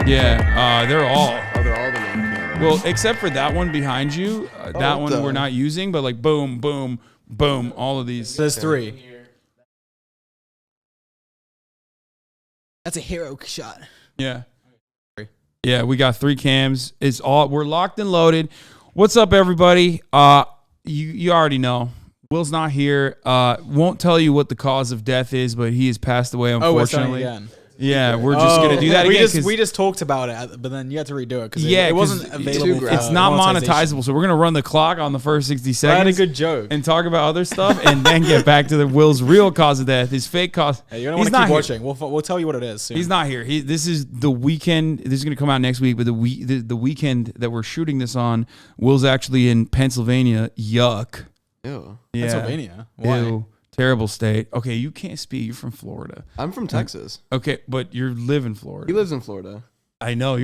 Yeah, they're all. Oh, they're all the main camera. Well, except for that one behind you. That one we're not using, but like boom, boom, boom, all of these. There's 3. That's a hero shot. Yeah. Yeah, we got 3 cams. We're locked and loaded. What's up, everybody? You already know. Will's not here. Won't tell you what the cause of death is, but he has passed away, unfortunately. Oh, we're again. Yeah, we're just going to do that again. We just talked about it, but then you had to redo it because it wasn't available. It's not monetizable, so we're going to run the clock on the first 60 seconds. I had a good joke. And talk about other stuff, and then get back to Will's real cause of death, his fake cause. Hey, you're going to want to keep watching. We'll tell you what it is soon. He's not here. This is the weekend. This is going to come out next week, but the weekend that we're shooting this on, Will's actually in Pennsylvania. Yuck. Ew. Yeah. Pennsylvania? Why? Ew. Terrible state. Okay, you can't speak. You're from Florida. I'm from Texas. Okay, but you live in Florida. He lives in Florida. I know.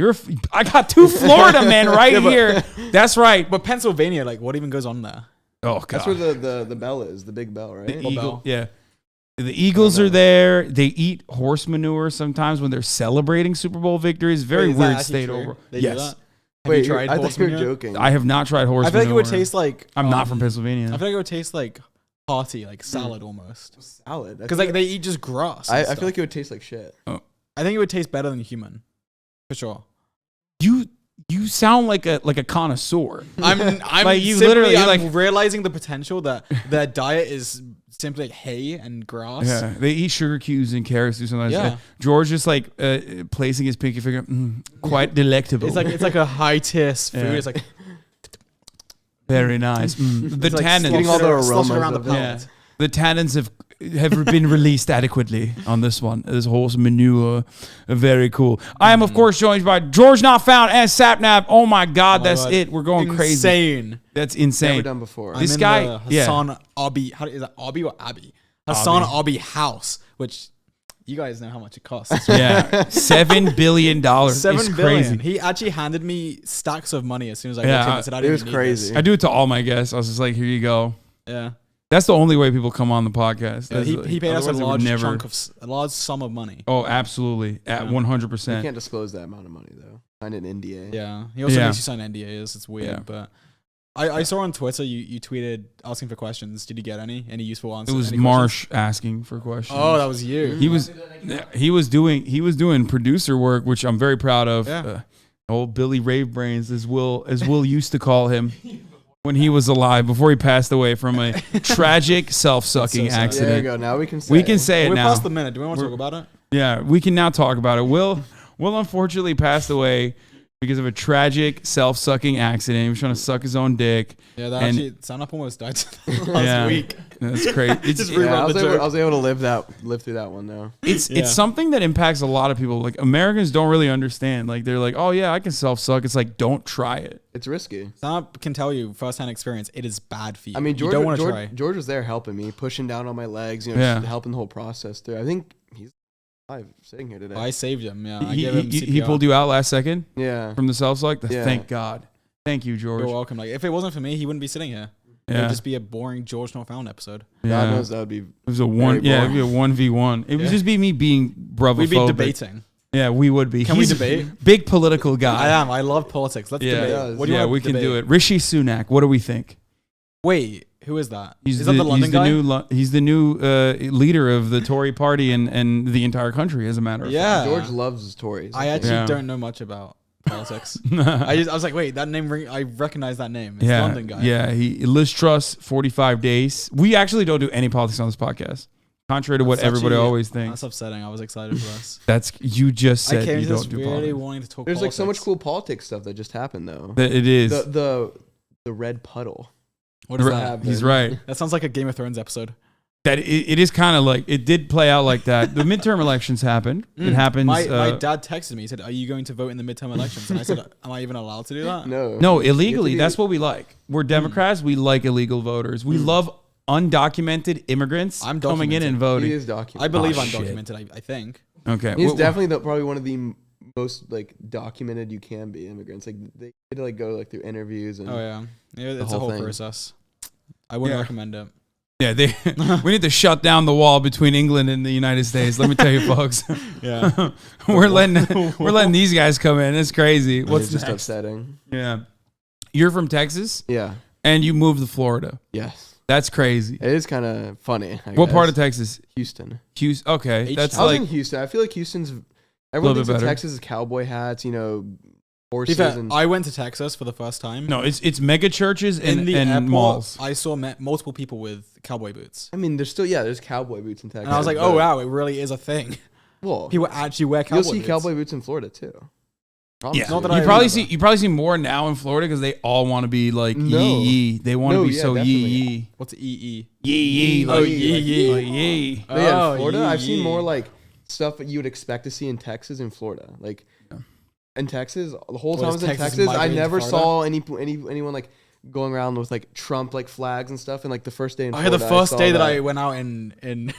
I got 2 Florida men right here. That's right. But Pennsylvania, like, what even goes on there? Oh, God. That's where the bell is, the big bell, right? The Eagle, yeah. The Eagles are there. They eat horse manure sometimes when they're celebrating Super Bowl victories. Very weird state over. Yes. Wait, I thought you were joking. I have not tried horse manure. I feel like it would taste like... I'm not from Pennsylvania. I feel like it would taste like hearty, like salad almost. Salad? Because like they eat just grass. I feel like it would taste like shit. Oh. I think it would taste better than human. For sure. You sound like a connoisseur. I'm like you literally I'm like realizing the potential that their diet is simply like hay and grass. Yeah, they eat sugar cubes and carrots or something. Yeah. George just like placing his pinky finger, quite delectable. It's like a high tier food. Yeah. It's like very nice. The tannins, getting all the aromas around the of palate. the tannins have been released adequately on this one. This horse manure, very cool. I am of course joined by Georgenotfound and Sapnap. Oh my God, that's it. We're going crazy. Insane. That's insane. Never done before. This guy, Hasanabi. Is that Abi or Abby? Hasanabi house, which you guys know how much it costs. Yeah, $7 billion. $7 billion. Crazy. He actually handed me stacks of money as soon as I walked in. I said, it was crazy. I do it to all my guests. I was just like, here you go. Yeah. That's the only way people come on the podcast. Yeah, he paid us a large sum of money. Oh, absolutely. At 100%. You can't disclose that amount of money, though. Sign an NDA. Yeah. He also makes you sign NDAs. It's weird, but... I saw on Twitter you tweeted asking for questions. Did you get any useful answers? It was Marsh asking for questions. Oh, that was you. He was doing producer work, which I'm very proud of. Yeah. Old Billy Rave Brains, as Will used to call him when he was alive before he passed away from a tragic self-sucking accident. There you go. Now we can say it now. We're past the minute. Do we want to talk about it? Yeah, we can now talk about it. Will unfortunately passed away because of a tragic self-sucking accident. He was trying to suck his own dick. Yeah, Sapnap almost died last week. That's crazy. I was able to live through that one though. It's something that impacts a lot of people. Like Americans don't really understand. Like they're like, oh yeah, I can self-suck. It's like, don't try it. It's risky. Sapnap can tell you firsthand experience. It is bad for you. I mean, you don't want to try. George was there helping me, pushing down on my legs. Just helping the whole process through. I think he's alive, sitting here today. I saved him. Yeah, he pulled you out last second. Yeah, from the self-suck. Thank God. Thank you, George. You're welcome. Like if it wasn't for me, he wouldn't be sitting here. It would just be a boring Georgenotfound episode. God knows that would be. It was a one. Yeah, it'd be a 1v1. It would just be me being bravophobic. We'd be debating. Yeah, we would be. Can we debate? Big political guy. I am. I love politics. Let's debate. What do you want? We can do it. Rishi Sunak. What do we think? Wait, who is that? Is that the London guy? He's the new leader of the Tory party and the entire country, as a matter of fact. George loves his Tories. I actually don't know much about politics. I was like, wait, that name I recognize that name. It's London guy. Yeah, Liz Truss, 45 days. We actually don't do any politics on this podcast, contrary to what everybody always thinks. That's upsetting. I was excited for us. You just said you don't do really politics. wanting to talk. There's politics. like so much cool politics stuff that just happened though. It is the red puddle. What is that? He's right. That sounds like a Game of Thrones episode. That it is kind of like it did play out like that. The midterm elections happened. It happens. My dad texted me. He said, "Are you going to vote in the midterm elections?" And I said, "Am I even allowed to do that?" No, illegally. That's what we like. We're Democrats. We like illegal voters. We love undocumented immigrants coming in and voting. He is documented. I believe I'm documented. I think. Okay, he's definitely probably one of the most like documented you can be immigrants. Like they had to like go like through interviews and it's a whole process. I wouldn't recommend it. Yeah, we need to shut down the wall between England and the United States. Let me tell you, folks. Yeah, we're letting these guys come in. It's crazy. What's just next? upsetting? Yeah, you're from Texas. Yeah, and you moved to Florida. Yes, that's crazy. It is kind of funny. What part of Texas? Houston. Houston. Okay, that's I was like in Houston. I feel like Houston's. Everyone thinks of Texas is cowboy hats. Horses. I went to Texas for the first time. No, it's mega churches and airport, malls. I saw multiple people with cowboy boots. I mean, there's cowboy boots in Texas. And I was like, oh wow, it really is a thing. Well, people actually wear cowboy boots. You'll see cowboy boots in Florida too. Yeah, you probably see more now in Florida because they all want to be like yee. They want to be so yee. What's yee? Yee. Oh, yee. Yeah, in Florida, I've seen more like stuff that you would expect to see in Texas and Florida. Like in Texas, the whole time I was in Texas, I never saw anyone like going around with like Trump like flags and stuff. And like the first day in Florida, the first day that I went out in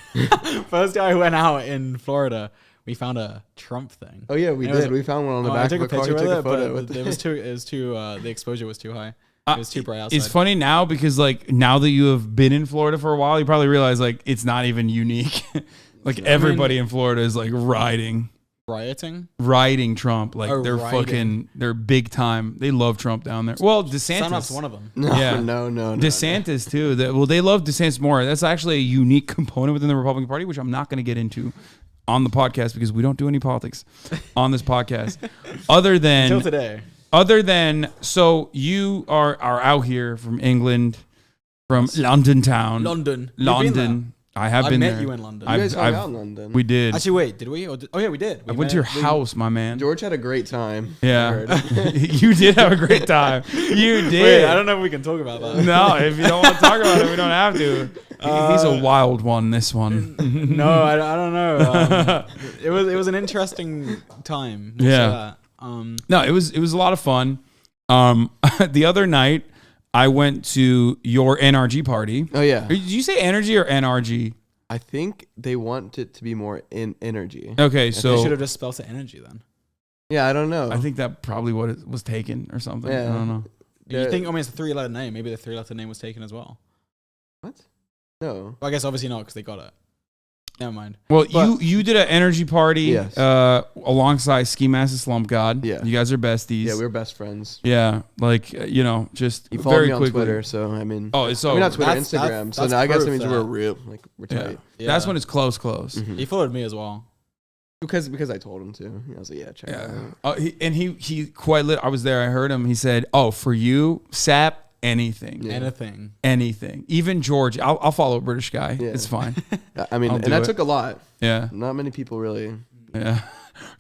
first day I went out in Florida. We found a Trump thing. Oh yeah, we did. We found one on the back of the car. We took a photo with it. The exposure was too high. It was too bright outside. It's funny now because like now that you have been in Florida for a while, you probably realize like it's not even unique. Like everybody in Florida is like rioting Trump. Like they're big time. They love Trump down there. Well, DeSantis. Sapnap's one of them. No. DeSantis too. They love DeSantis more. That's actually a unique component within the Republican Party, which I'm not going to get into on the podcast because we don't do any politics on this podcast. Until today. So you are out here from England, from London town. London. I have been there. I met you in London. You guys hung out in London. We did. Actually, wait, did we? Oh yeah, we did. I went to your house, my man. George had a great time. Yeah. You did have a great time. You did. Wait, I don't know if we can talk about that. No, if you don't want to talk about it, we don't have to. He's a wild one, this one. No, I don't know. It was an interesting time. Yeah. No, it was a lot of fun. The other night, I went to your NRG party. Oh yeah. Did you say energy or NRG? I think they want it to be more in energy. Okay, so they should have just spelled it energy then. Yeah, I don't know. I think that probably what it was taken or something. Yeah. I don't know. You think? I mean, it's a 3-letter name. Maybe the 3-letter name was taken as well. What? No. Well, I guess obviously not because they got it. Never mind. Well, you did an energy party alongside Ski Master Slump God. Yeah. You guys are besties. Yeah, we were best friends. Yeah, like, just he followed very me on quickly. Twitter, so I mean. Oh, it's so. I mean, not Twitter, Instagram. So now I guess that means we're real. Like, we're tight. Yeah. That's when it's close. Mm-hmm. He followed me as well. Because I told him to. I was like, check it out. He quite lit. I was there. I heard him. He said, "Oh, for you, Sap, anything, anything. Even George. I'll follow a British guy. Yeah. It's fine. I mean, and that took a lot. Yeah. Not many people really. Yeah.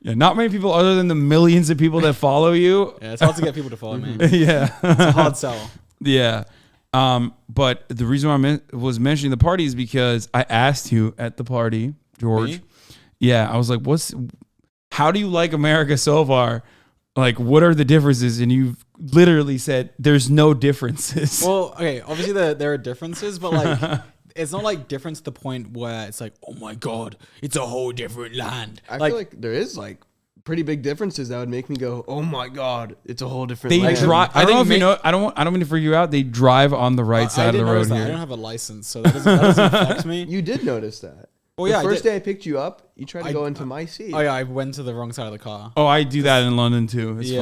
Yeah. Not many people other than the millions of people that follow you. Yeah, it's hard to get people to follow me. Yeah. It's a hard sell. Yeah. But the reason why I was mentioning the party is because I asked you at the party, George. Me? Yeah. I was like, how do you like America so far? Like, what are the differences? And you've literally said there's no differences. Well, okay, obviously there are differences, but like it's not like difference to the point where it's like, oh my god, it's a whole different land. I feel like there is like pretty big differences that would make me go, oh my god, it's a whole different land. Drive. I don't know if you know. I don't mean to freak you out. They drive on the right side of the road here. I don't have a license, so that doesn't affect me. You did notice that. Well, yeah, the first day I picked you up, you tried to go into my seat. Oh yeah, I went to the wrong side of the car. Oh, I do that in London too. It's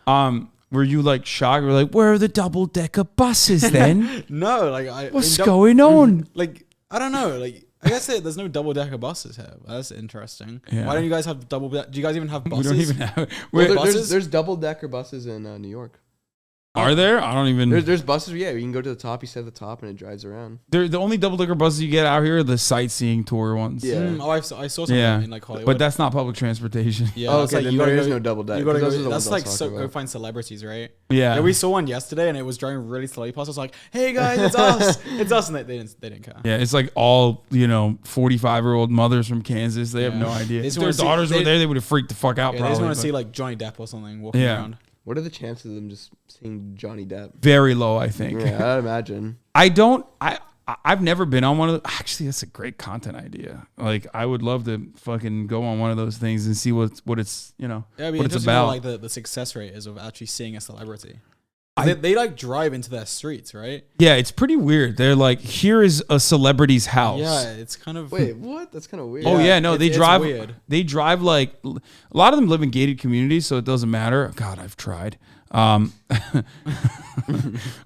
fun. Were you like shocked? Were like, where are the double-decker buses then? No, like what's going on? Like I don't know. Like I guess there's no double-decker buses here. That's interesting. Yeah. Why don't you guys have double? Do you guys even have buses? We don't even have. There's double-decker buses in New York. Are there? I don't even. There's buses. Yeah, you can go to the top. You sit at the top, and it drives around. The only double-decker buses you get out here are the sightseeing tour ones. Yeah. I saw something in like Hollywood. But that's not public transportation. Yeah. Oh, okay. Then there is no double-decker. That's like go find celebrities, right? Yeah. We saw one yesterday, and it was driving really slowly past us. Like, hey guys, it's us. It's us, and they didn't care. Yeah, it's like all 45-year-old mothers from Kansas. They have no idea. If their daughters were there, they would have freaked the fuck out. They just want to see like Johnny Depp or something walking around. What are the chances of them just seeing Johnny Depp? Very low, I think. Yeah, I'd imagine. I've never been on one of those. Actually, that's a great content idea. Like, I would love to fucking go on one of those things and see what it's what it's about. Like the success rate is of actually seeing a celebrity. They like drive into their streets, right? Yeah, it's pretty weird. They're like, here is a celebrity's house. Yeah, it's kind of. Wait, what? That's kind of weird. Oh yeah, no, they drive. Weird. They drive like a lot of them live in gated communities, so it doesn't matter. God, I've tried. A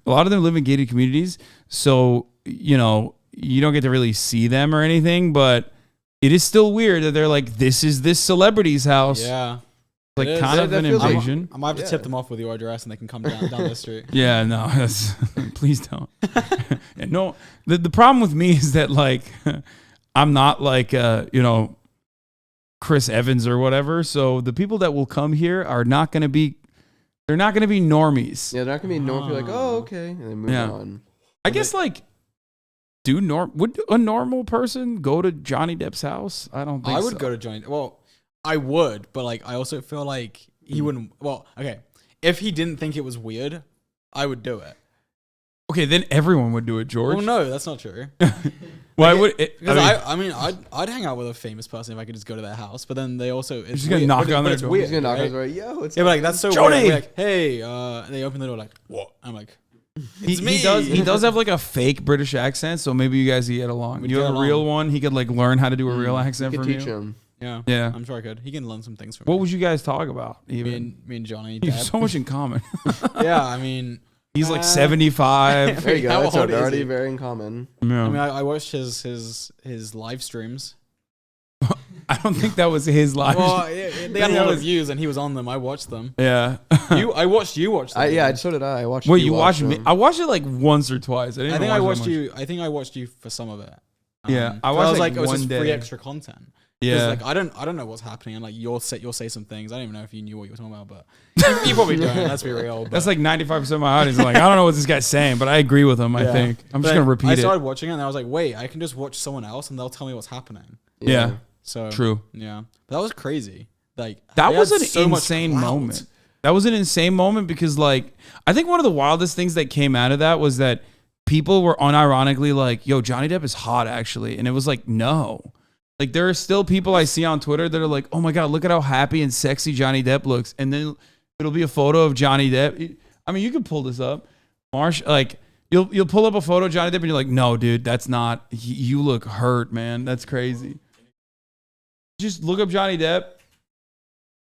lot of them live in gated communities, so you don't get to really see them or anything. But it is still weird that they're like, this is this celebrity's house. Yeah. Like kind of an invasion. I might have to tip them off with your address and they can come down the street. Yeah, no, please don't. And no, the problem with me is that like I'm not like Chris Evans or whatever. So the people that will come here are not going to be. They're not going to be normies. Yeah, they're not going to be normies. Like, oh, okay, and then move on. I guess like. Would a normal person go to Johnny Depp's house? I don't think so. I would go to Johnny. Well, I would, but like I also feel like he wouldn't. Well, okay, if he didn't think it was weird, I would do it. Okay, then everyone would do it, George. Well, no, that's not true. Why would it? Because I'd hang out with a famous person if I could just go to their house. But then they also it's just gonna knock on their door. He's gonna knock on their door. Yo, it's but like that's so Johnny! weird. We're like, hey, they open the door like, what? I'm like. It's me. He does have like a fake British accent, so maybe you guys get along. You have a real one. He could like learn how to do a real accent from you. Teach him. Yeah, I'm sure I could. He can learn some things from What me. would you guys talk about? Even Me and Johnny. you have so much in common. Yeah, I mean, he's like 75. There you go. How That's old is already he? very in common. Yeah. I mean, I watched his live streams. I don't think that was his live. Well, they had a lot of views, and he was on them. I watched them. Yeah. I watched you watch them. Yeah, so did I. I watched. Wait, you watched me? I watched it like once or twice. I think I watched you. I think I watched you for some of it. Yeah, I I watched was like like, it was one just day. free extra content. Yeah. Like I don't know what's happening, and like you'll say some things. I don't even know if you knew what you were talking about, but you probably don't. Let's be real. But. That's like 95% of my audience. Like, I don't know what this guy's saying, but I agree with him. I think I'm just gonna repeat I it. started watching it, and I was like, wait, I can just watch someone else, and they'll tell me what's happening. Yeah. So True. Yeah, but that was crazy. Like That they was had an so much insane clout. moment. That was an insane moment because, like, I think one of the wildest things that came out of that was that people were unironically like, yo, Johnny Depp is hot, actually. And it was like, no. Like, there are still people I see on Twitter that are like, oh my God, look at how happy and sexy Johnny Depp looks. And then it'll be a photo of Johnny Depp. I mean, you can pull this up. Marsh, like, you'll pull up a photo of Johnny Depp and you're like, no, dude, that's not, you look hurt, man. That's crazy. Just look up Johnny Depp.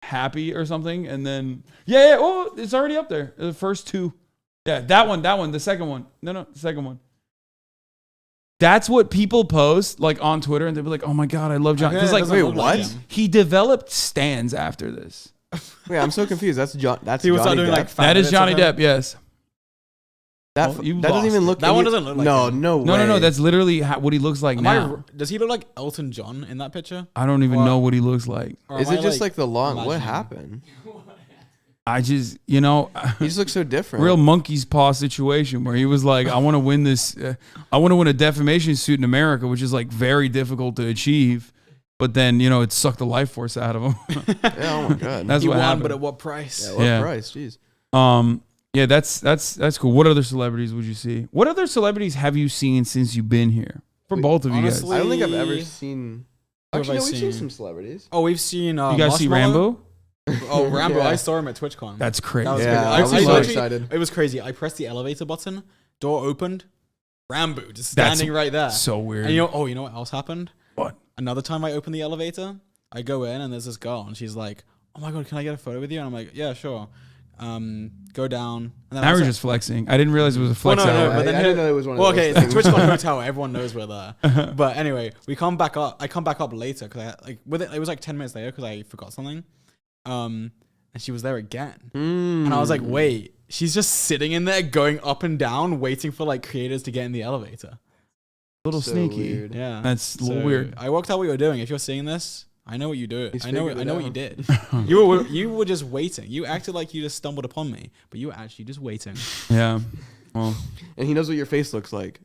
Happy or something, and then oh, it's already up there. The first two, that one, the second one, the second one. That's what people post like on Twitter, and they'll be like, "Oh my God, I love John." Because like, wait, what? He developed stands after this. Wait, I'm so confused. That's John. That's He was Johnny doing Depp. like That is Johnny Depp. Yes. That you that doesn't even look. That one doesn't look like No, him. no way. No. That's literally what he looks like now. Does he look like Elton John in that picture? I don't even Or- know what he looks like. Or Is am it I, just like the long? What imagining? happened? I just, He just looks so different. real monkey's paw situation where he was like, I want to win this. I want to win a defamation suit in America, which is like very difficult to achieve. But then, it sucked the life force out of him. Yeah, oh my God. That's He what won, happened. but at what price? Yeah, what Yeah. price? Jeez. Yeah, that's cool. What other celebrities would you see? What other celebrities have you seen since you've been here? For both of you guys. honestly- I don't think I've ever seen. Who have Actually, I no, we've seen seen? some celebrities. Oh, we've seen. You guys see Marshmallow. Rambo? Oh, Rambo! Yeah. I saw him at TwitchCon. That's crazy. That was Yeah, crazy. I was so literally- excited. It was crazy. I pressed the elevator button, door opened, Rambo just That's standing right there. so weird. And you know what else happened? What? Another time I opened the elevator, I go in and there's this girl and she's like, "Oh my God, can I get a photo with you?" And I'm like, "Yeah, sure." Go down. And then Now I was we're like- just flexing. I didn't realize it was a flex Well, no, hour. no, but then I didn't know it was one of Well, those okay, it's things. the TwitchCon hotel. Everyone knows we're there. But anyway, we come back up. I come back up later because it was like 10 minutes later because I forgot something. And she was there again. And I was like, wait, she's just sitting in there going up and down, waiting for like creators to get in the elevator. A little So sneaky. weird. Yeah. That's a little weird. I worked out what you were doing. If you're seeing this, I know what you do. He's I know figured it what you out. did. you were just waiting. You acted like you just stumbled upon me, but you were actually just waiting. Yeah. Well, And he knows what your face looks like.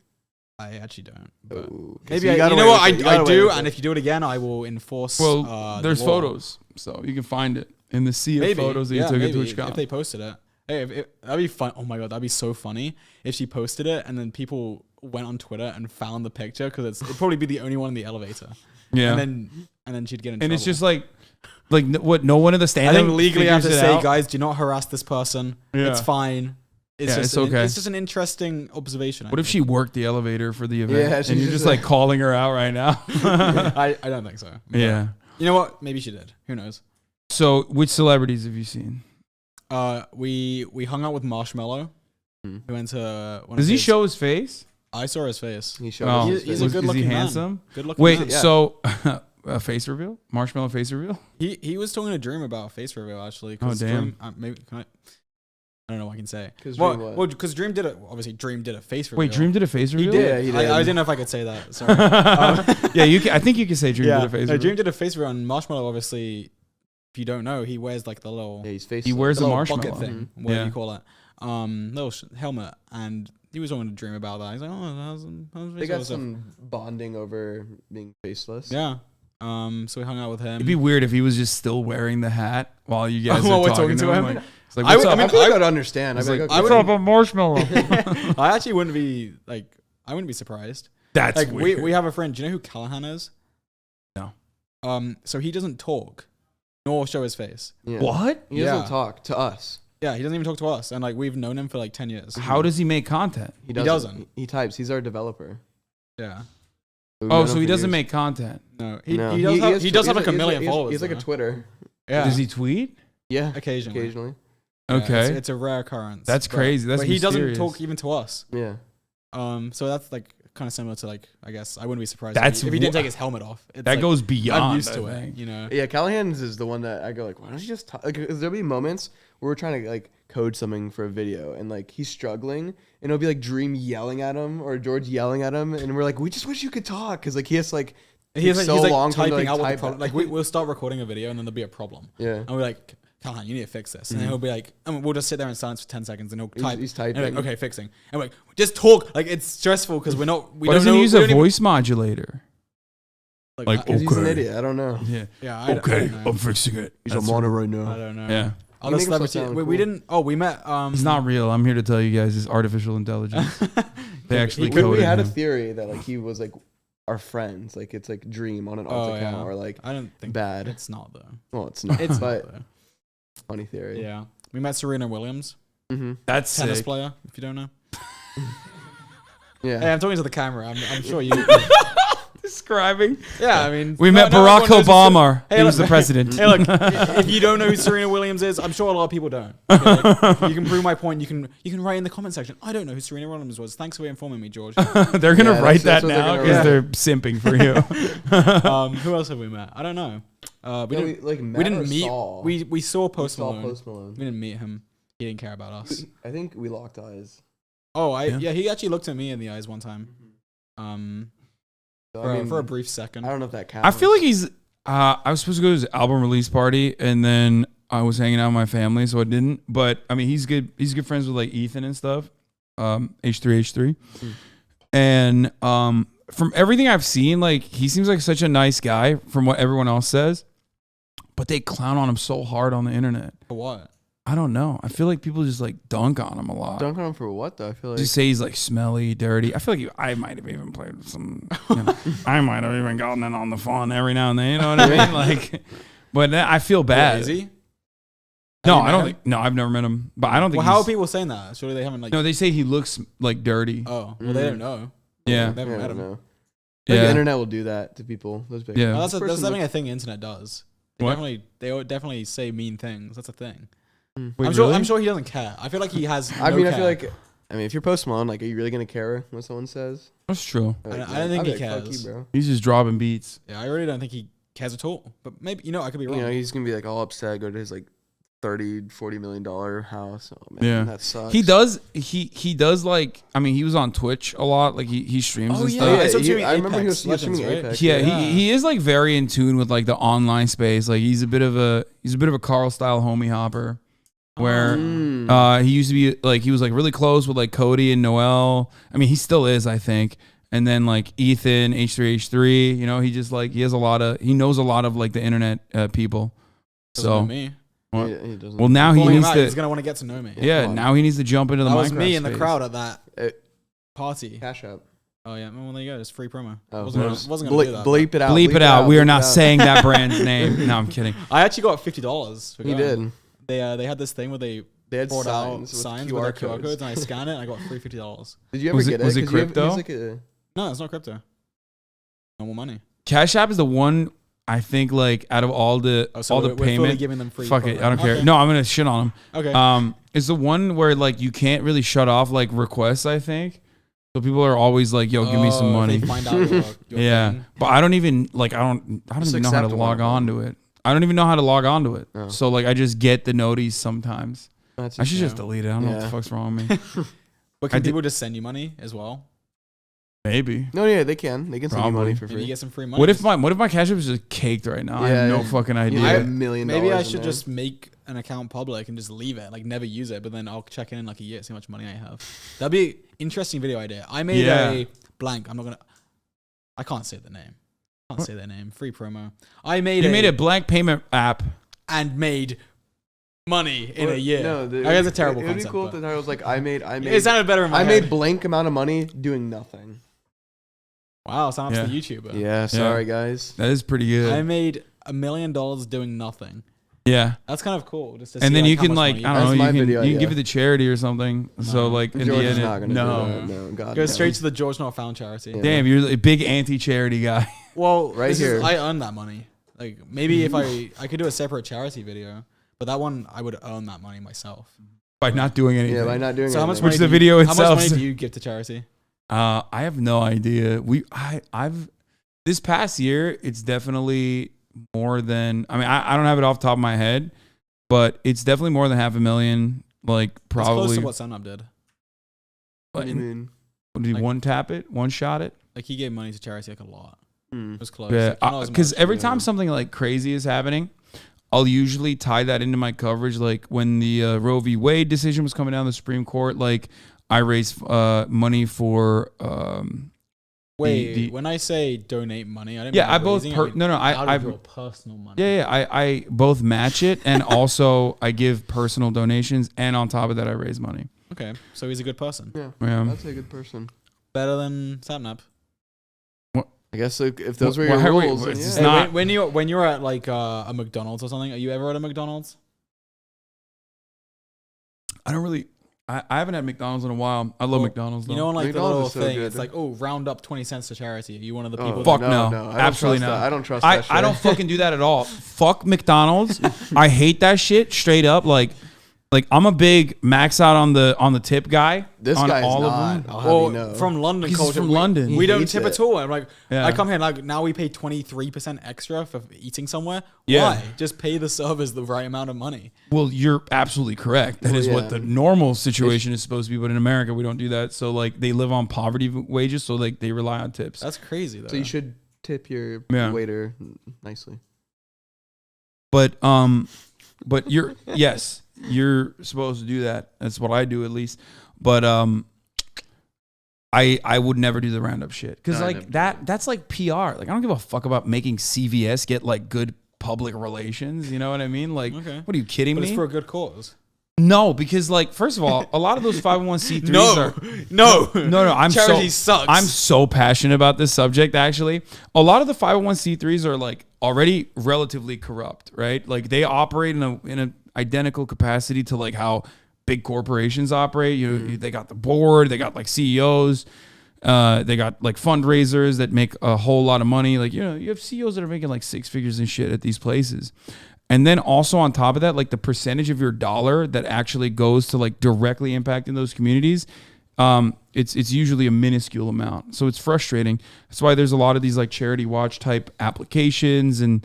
I actually don't. But Ooh. maybe So you gotta know wait what with it. You I gotta wait do, with and it. if you do it again, I will enforce. well, the there's law. photos, so you can find it in the sea of Maybe photos that you yeah, took at maybe, TwitchCon. if they posted it. Hey, that'd be fun. Oh my God, that'd be so funny if she posted it and then people went on Twitter and found the picture because it'd probably be the only one in the elevator. Yeah. And then she'd get in trouble. And it's just like what? No one in the stand. I think legally I have to figures it say, out? guys, do not harass this person. Yeah. It's fine. it's okay. It's just an interesting observation. What if she worked the elevator for the event? Yeah, and you're just like calling her out right now. I don't think so. But yeah. You know what? Maybe she did. Who knows? So, which celebrities have you seen? We hung out with Marshmallow. We went to. Does he show his face? I saw his face. He showed his He's face. a good-looking man. Is he handsome? Good-looking Wait, man. so a face reveal? Marshmallow face reveal? He was talking to Dream about face reveal actually. Oh damn! Dream, maybe can I don't know what I can say. Because Dream did it. Obviously, Dream did a face reveal. Wait, Dream did a face reveal? He did. Yeah, he did. I didn't know if I could say that. Sorry. Yeah, you. I think you can say Dream did a face reveal. Dream did a face reveal, and Marshmallow obviously, if you don't know, he wears like the little. Yeah, he's face. He wears a little marshmallow bucket thing. Whatever you call it. Little helmet, and he was talking to Dream about that. He's like, "Oh, how's they got some bonding over being faceless." Yeah. So we hung out with him. It'd be weird if he was just still wearing the hat while you guys While are we're talking to him. Like, it's like, what's up? I feel like I'd understand. I'd be like, okay. What's up, a marshmallow? I actually wouldn't be surprised. That's like weird. we have a friend. Do you know who Callahan is? No. So he doesn't talk, nor show his face. Yeah. What? He doesn't talk to us. Yeah, he doesn't even talk to us, and like we've known him for like 10 years. How does he make content? He doesn't. He types. He's our developer. Yeah. So he doesn't make content. No, he does have like a million followers. He's like a Twitter. Yeah. Does he tweet? Yeah, occasionally. Okay. Yeah, it's a rare occurrence. That's crazy. That's but he doesn't talk even to us. Yeah. So that's like kind of similar to like, I guess I wouldn't be surprised if he didn't take his helmet off. It's that like, goes beyond. I'm used to it, you know. Yeah, Callahan's is the one that I go like, why don't you just talk? Like, there'll be moments where we're trying to like code something for a video, and like he's struggling, and it'll be like Dream yelling at him or George yelling at him, and we're like, we just wish you could talk, because like he has like he's so like long typing to out like, what the problem. Like we'll start recording a video, and then there'll be a problem. Yeah. And we're like, Callahan, you need to fix this. And then he'll be like, and we'll just sit there in silence for 10 seconds, and he'll type. He's typing. And like, okay, fixing. And we're like, just talk. Like it's stressful because we Why don't know. doesn't he use a voice modulator? Like okay. He's an idiot. I don't know. Yeah. Okay, I'm fixing it. He's on it right now. I don't know. Yeah. Other celebrity. We didn't. Oh, we met. He's not real. I'm here to tell you guys, it's artificial intelligence. They actually we had him. a theory that like he was like our friends. Like it's like Dream on an alt account, or like I don't think bad. It's not though. Well, it's not. It's but not, though. Funny theory. Yeah. We met Serena Williams. Mm-hmm. That's tennis sick. player. If you don't know. Yeah. Hey, I'm talking to the camera. I'm sure you. Describing. Yeah, I mean, we met Barack Obama. He was the president. Hey, look, if you don't know who Serena Williams is, I'm sure a lot of people don't. Okay, like, you can prove my point. You can write in the comment section. I don't know who Serena Williams was. Thanks for informing me, George. They're gonna write that now because they're simping for you. Who else have we met? I don't know. We didn't meet. We saw Post Malone. We didn't meet him. He didn't care about us. I think we locked eyes. Oh, he actually looked at me in the eyes one time. For a brief second. I don't know if that counts. I feel like he's. I was supposed to go to his album release party, and then I was hanging out with my family, so I didn't. But I mean, he's good. He's good friends with like Ethan and stuff. H3H3, and from everything I've seen, like he seems like such a nice guy. From what everyone else says, but they clown on him so hard on the internet. For what? I don't know. I feel like people just like dunk on him a lot. Dunk on him for what though? I feel like just say he's like smelly, dirty. I feel like I might have even played with some. I might have even gotten in on the phone every now and then. You know what I mean? Like, but I feel bad. Wait, is he? No, I don't think. No, I've never met him. But I don't think. Well, how are people saying that? Surely they haven't like. No, they say he looks like dirty. Oh, well, they don't know. Yeah, they haven't met him. Like the internet will do that to people. Yeah, that's definitely a thing the internet does. They definitely say mean things. That's a thing. Wait, I'm sure he doesn't care. I feel like he has. I feel like. If you're Post Malone, like, are you really gonna care what someone says? That's true. Like, I don't think he cares. Fuck you, bro. He's just dropping beats. Yeah, I really don't think he cares at all. But maybe I could be wrong. He's gonna be like all upset, go to his like $30-40 million house. Oh man, that sucks. He does. He does like. I mean, he was on Twitch a lot. Like he streams and stuff. I remember he was streaming Apex. Yeah, he is like very in tune with like the online space. Like he's a bit of a Carl style homie hopper, where he used to be like he was like really close with like Cody and Noel. I mean, he still is, I think. And then like Ethan, H3H3. He just like he knows a lot of like the internet people. Doesn't know me. He doesn't. Well, now he's gonna want to get to know me. Yeah, now he needs to jump into the Minecraft was me in the space. crowd at that party. Cash App. Oh yeah, well there you go. It's free promo. Oh, wasn't gonna do that. Bleep it out. Bleep it out. We are not saying that brand's name. No, I'm kidding. I actually got $50. He did. They had this thing where they They had brought out signs with QR QR codes, codes. and I scanned it, and I got $350. Did you ever get it? Was it 'Cause you have- crypto? he's like a- No, it's not crypto. Normal money. Cash App is the one I think like out of all the Oh, so all the we're fully payment. giving them free. Fuck it, I program. don't care. Okay. No, I'm gonna shit on them. Okay. It's the one where like you can't really shut off like requests. I think so. People are always like, "Yo, give me some if money." They find out your Yeah, thing. but I don't even like I don't Just even know how to accept log one. on to it. I don't even know how to log on to it. Oh. So like I just get the noties sometimes. That's I should Yeah. just delete it. I don't know what the Yeah. fuck's wrong with me. But I can did- people just send you money as well? Maybe. No, yeah, they can. They can send you Probably. money for Maybe you free. get some free money. What if my Cash App is just caked right now? I have Yeah, no fucking idea. You have $1 million. Maybe I in should there. just make an account public and just leave it, like never use it, but then I'll check in like a year, see how much money I have. That'd be an interesting video idea. I made a blank. I can't say the name. Say their name. Free promo. I made You made a blank payment app. and made money in a year. No, I guess it's a terrible It'd be concept. cool if the title was like, I made. It sounded better in my I head. made blank amount of money doing nothing. Wow, sound Yeah. up to the YouTuber. Yeah, sorry guys. That is pretty good. I made $1 million doing nothing. Yeah. That's kind of cool. Just to And see, then like, you how can much like money I That's don't know my you can video you can idea. give it to charity or something. So like in George the is end, not gonna no. do that. No, God. Go no. straight to the Georgenotfound charity. Yeah. Damn, you're a big anti-charity guy. Well, Right here. I earned that money. Like maybe if I could do a separate charity video, but that one I would earn that money myself. By not doing anything. Yeah, by not doing So how much anything. money? Which the do you- video How itself much money said- do you give to charity? I have no idea. I've this past year, it's definitely more than I don't have it off the top of my head, but it's definitely more than $500,000. Like It's close probably to what Sapnap did. What do you mean? What did he like- one tap it, one shot it? Like he gave money to charity like a lot. It was close. Yeah, Like, not as because much. every time something like crazy is happening, I'll usually tie that into my coverage. Like when the Roe v. Wade decision was coming down the Supreme Court, like I raised money for. Wait, when I say donate money, I don't. Yeah, mean I both. raising it, No, out I. of your personal money. Yeah, I both match it, and also I give personal donations, and on top of that, I raise money. Okay, so he's a good person. Yeah, Yeah. that's a good person. Better than Sapnap. I guess like, if those were Well, your wait, rules, then it's yeah. not- When you're at like a McDonald's or something, are you ever at a McDonald's? I don't really. I haven't had McDonald's in a while. I love Well, McDonald's though. You know, on like the McDonald's little is so thing, good. it's like, oh, round up 20 cents to charity. Are you one of the people? Fuck that, no. I don't Absolutely trust not. that. I don't trust I that shit. I don't fucking do that at all. Fuck McDonald's. I hate that shit straight up. Like I'm a big max out on the tip guy. This on guy's all not. of them. I'll have Well, you know. from London He's culture, from we- London. We He don't hates tip it. at all. I'm like, Yeah. I come here like now we pay 23% extra for eating somewhere. Yeah. Why? Just pay the servers the right amount of money. Well, you're absolutely correct. That Well, is yeah. what the normal situation is supposed to be. But in America, we don't do that. So like they live on poverty wages. So like they rely on tips. That's crazy though. So you should tip your Yeah. waiter nicely. But you're yes, you're supposed to do that. That's what I do at least. But I would never do the roundup shit because No, I like never that's like PR. Like I don't give a fuck about making CVS get like good public relations. You know what I mean? Like, Okay. what are you kidding but me? it's for a good cause. No, because like first of all, a lot of those 501c3s are no. no. Charity sucks. I'm so passionate about this subject. Actually, a lot of the 501c3s are like already relatively corrupt, right? Like they operate in an identical capacity to like how big corporations operate. They got the board, they got like CEOs, they got like fundraisers that make a whole lot of money. Like you have CEOs that are making like six figures and shit at these places. And then also on top of that, like the percentage of your dollar that actually goes to like directly impacting those communities, it's usually a minuscule amount. So it's frustrating. That's why there's a lot of these like charity watch type applications and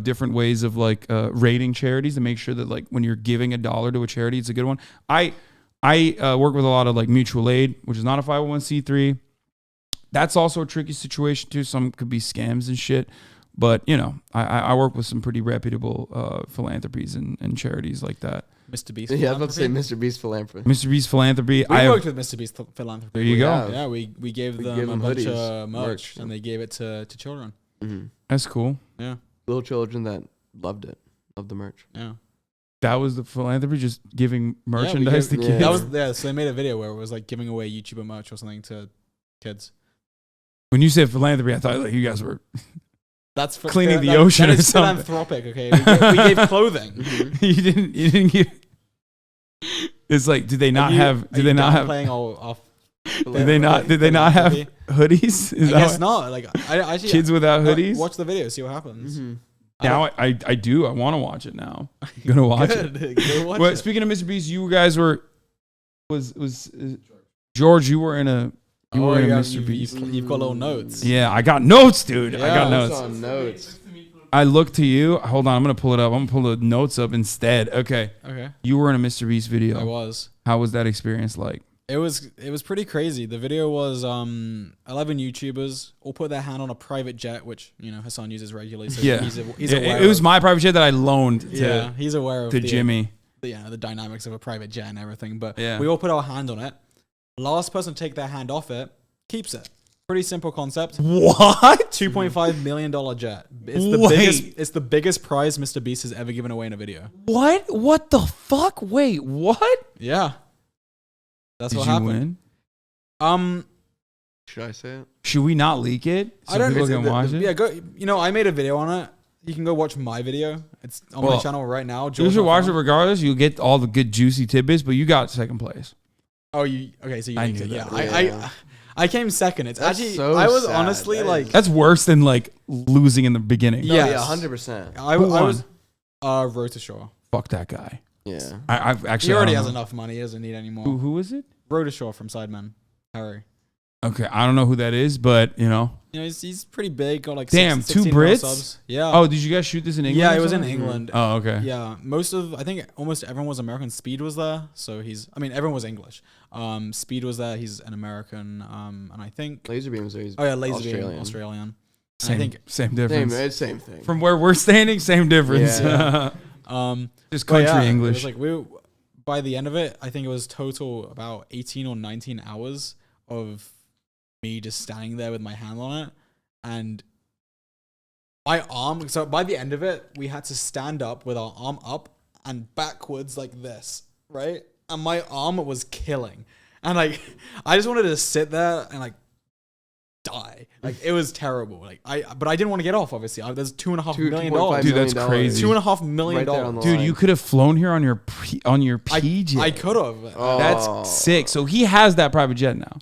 different ways of like rating charities to make sure that like when you're giving $1 to a charity, it's a good one. I work with a lot of like mutual aid, which is not a 501c3. That's also a tricky situation too. Some could be scams and shit. But, I work with some pretty reputable philanthropies and charities like that. Mr. Beast. Yeah, I was about to say philanthropy? Mr. Beast philanthropy. Mr. Beast Philanthropy. We worked with Mr. Beast philanthropy. There you go. have. Yeah, we gave them gave a them bunch hoodies, of merch, merch. and they gave it to children. Mm-hmm. That's cool. Yeah, Little children that loved it, loved the merch. yeah. That was the philanthropy, just giving merchandise to gave- kids. That was so they made a video where it was like giving away YouTuber merch or something to kids. When you said philanthropy, I thought like you guys were That's for, Cleaning the ocean that or is something. philanthropic. Okay, we gave clothing. Mm-hmm. you didn't give It's like, did they not have? Did they not have? Playing off? Did they not have hoodies? I guess not. Like I actually kids without hoodies. Watch the video, see what happens. Mm-hmm. Now I do. I want to watch it now. I'm gonna watch it. Go watch Well, it. speaking of Mr. Beast, you guys were George. You were in a Mr. Beast. You've got little notes. Yeah, I got notes, dude. Yeah, I got notes. I look to you. Hold on, I'm gonna pull it up. I'm gonna pull the notes up instead. Okay. Okay. You were in a Mr. Beast video. I was. How was that experience like? It was pretty crazy. The video was 11 YouTubers all put their hand on a private jet, which Hasan uses regularly. So yeah, he's it was my private jet that I loaned. He's aware of Jimmy. The dynamics of a private jet and everything. But yeah. we all put our hand on it. Last person to take their hand off it keeps it. Pretty simple concept. What? $2.5 million jet. It's the biggest prize Mr. Beast has ever given away in a video. What? What the fuck? Wait, what? Yeah. That's what Did you happened. Win? Should I say it? Should we not leak it? So I don't people can watch it? Yeah, go. I made a video on it. You can go watch my video. It's on my channel right now. You should watch it regardless. You'll get all the good juicy tidbits, but you got second place. Oh, okay, so you I knew knew that. Yeah. I came second. It's That's actually so I was sad. honestly like That's worse than like losing in the beginning. Yeah. Yeah, 100%. I was Road to Shore. Fuck that guy. Yeah. I've actually. He already has enough money. He doesn't need any more. Who is it? Road to Shore from Sidemen. Harry. Okay, I don't know who that is, but he's pretty big. Got like damn 16 2 mil Brits. subs. Yeah. Oh, did you guys shoot this in England? Yeah, or it was in something? England. Oh, okay. Yeah, I think almost everyone was American. Speed was there, so everyone was English. Speed was there. He's an American. And I think Laserbeam was there. Laserbeam, Australian. Same difference. Same thing. From where we're standing, same difference. Yeah. Just country It English. was like by the end of it, I think it was total about 18 or 19 hours of me just standing there with my hand on it, and my arm. So by the end of it, we had to stand up with our arm up and backwards like this, right? And my arm was killing, and like I just wanted to sit there and like die. Like it was terrible. But I didn't want to get off. Obviously, there's $2.5 million. Dude, that's crazy. $2.5 million. Dude, you could have flown here on your PJ. I could have. Oh. That's sick. So he has that private jet now.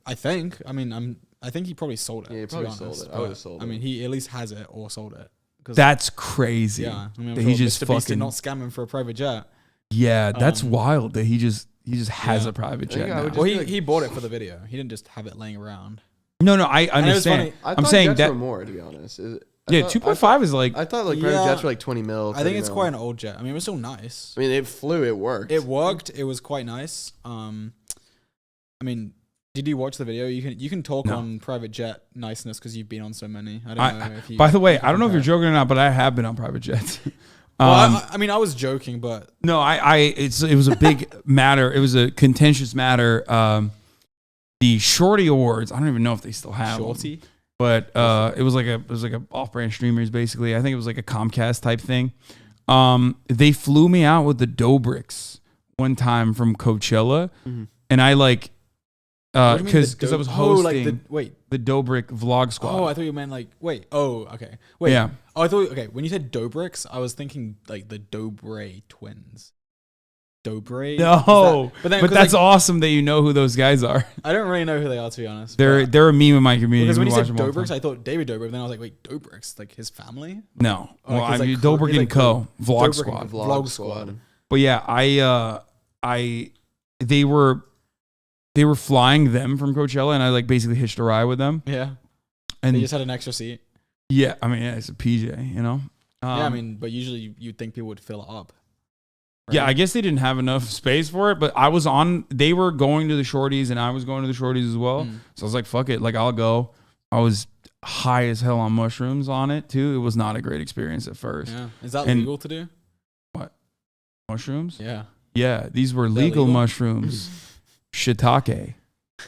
I think. I mean, I think he probably sold it. Yeah, he probably sold it. I would have sold it. I mean, he at least has it or sold it. That's crazy. Yeah, I mean, that he just Mr. Beast did fucking not scam him for a private jet. Yeah, that's wild that he just has a private jet now. Well, he bought it for the video. He didn't just have it laying around. No, I understand. I'm saying that were more, to be honest. Yeah, 2.5 is like. I thought like private jets were like 20 mil. I think it's quite an old jet. I mean, it was still nice. I mean, it flew. It worked. It worked. It was quite nice. I mean, did you watch the video? You can talk on private jet niceness because you've been on so many. I don't know if you. By the way, I don't know if you're joking or not, but I have been on private jets. Well, I mean, I was joking, but no, it was a big matter. It was a contentious matter. The Shorty Awards. I don't even know if they still have Shorty. them, but it was like a off-brand streamers basically. I think it was like a Comcast type thing. They flew me out with the Dobricks one time from Coachella, and I like because I was hosting the Dobrik Vlog Squad. Oh, I thought you meant like wait. Oh, okay. Wait. Yeah. Oh, I thought when you said Dobricks, I was thinking like the Dobre twins. Dobre. No, but that's awesome that you know who those guys are. I don't really know who they are, to be honest. They're a meme in my community. Because when you said Dobricks, I thought David Dobrik. Then I was like, wait, Dobricks, like his family? No, well, I mean Dobrik and Co. Vlog Squad. Vlog Squad. But yeah, they were flying them from Coachella, and I like basically hitched a ride with them. Yeah, and they just had an extra seat. Yeah, I mean it's a PJ, you know. Yeah, I mean, but usually you'd think people would fill it up. Right? Yeah, I guess they didn't have enough space for it, but they were going to the Shorties and I was going to the Shorties as well. So I was like, fuck it. Like, I'll go. I was high as hell on mushrooms on it too. It was not a great experience at first. Yeah. Is that legal to do? What? Mushrooms? Yeah. Yeah. These were legal mushrooms. Shiitake.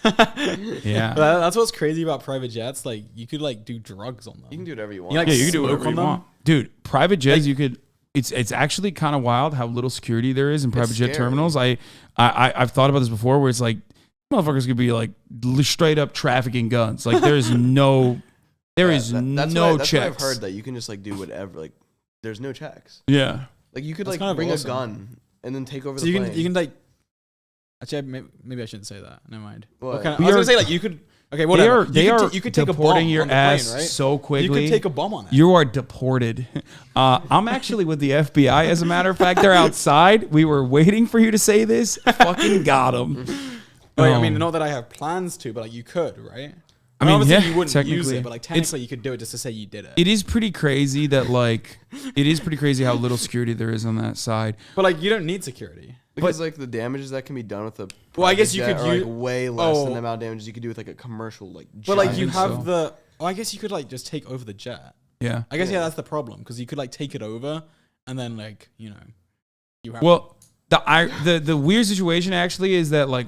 Yeah. That's what's crazy about private jets. Like, you could like do drugs on them. You can do whatever you want. Yeah, you can do whatever you want. Dude, private jets, like, you could... It's actually kind of wild how little security there is in private jet terminals. I've thought about this before, where it's like motherfuckers could be like straight up trafficking guns. Like there's no checks. That's what I've heard, that you can just like do whatever. Like there's no checks. Yeah. Like you could like bring a gun and then take over so the you plane. can you can like. Actually, maybe I shouldn't say that. Never mind. What? I was gonna say like you could. Okay, whatever. You could take deporting your ass plane, right? so quickly. You could take a bomb on it. You are deported. I'm actually with the FBI. As a matter of fact, they're outside. We were waiting for you to say this. Fucking got them. I mean, not that I have plans to, but like you could, right? I mean, obviously yeah, you wouldn't use technically. it, but like technically you could do it just to say you did it. It is pretty crazy that how little security there is on that side. But like you don't need security. Because like the damages that can be done with a well, I guess you could use like way less than the amount of damages you could do with like a commercial like. But like you have the. Oh, I guess you could like just take over the jet. Yeah. I guess that's the problem because you could like take it over and then like you have. Well, the weird situation actually is that like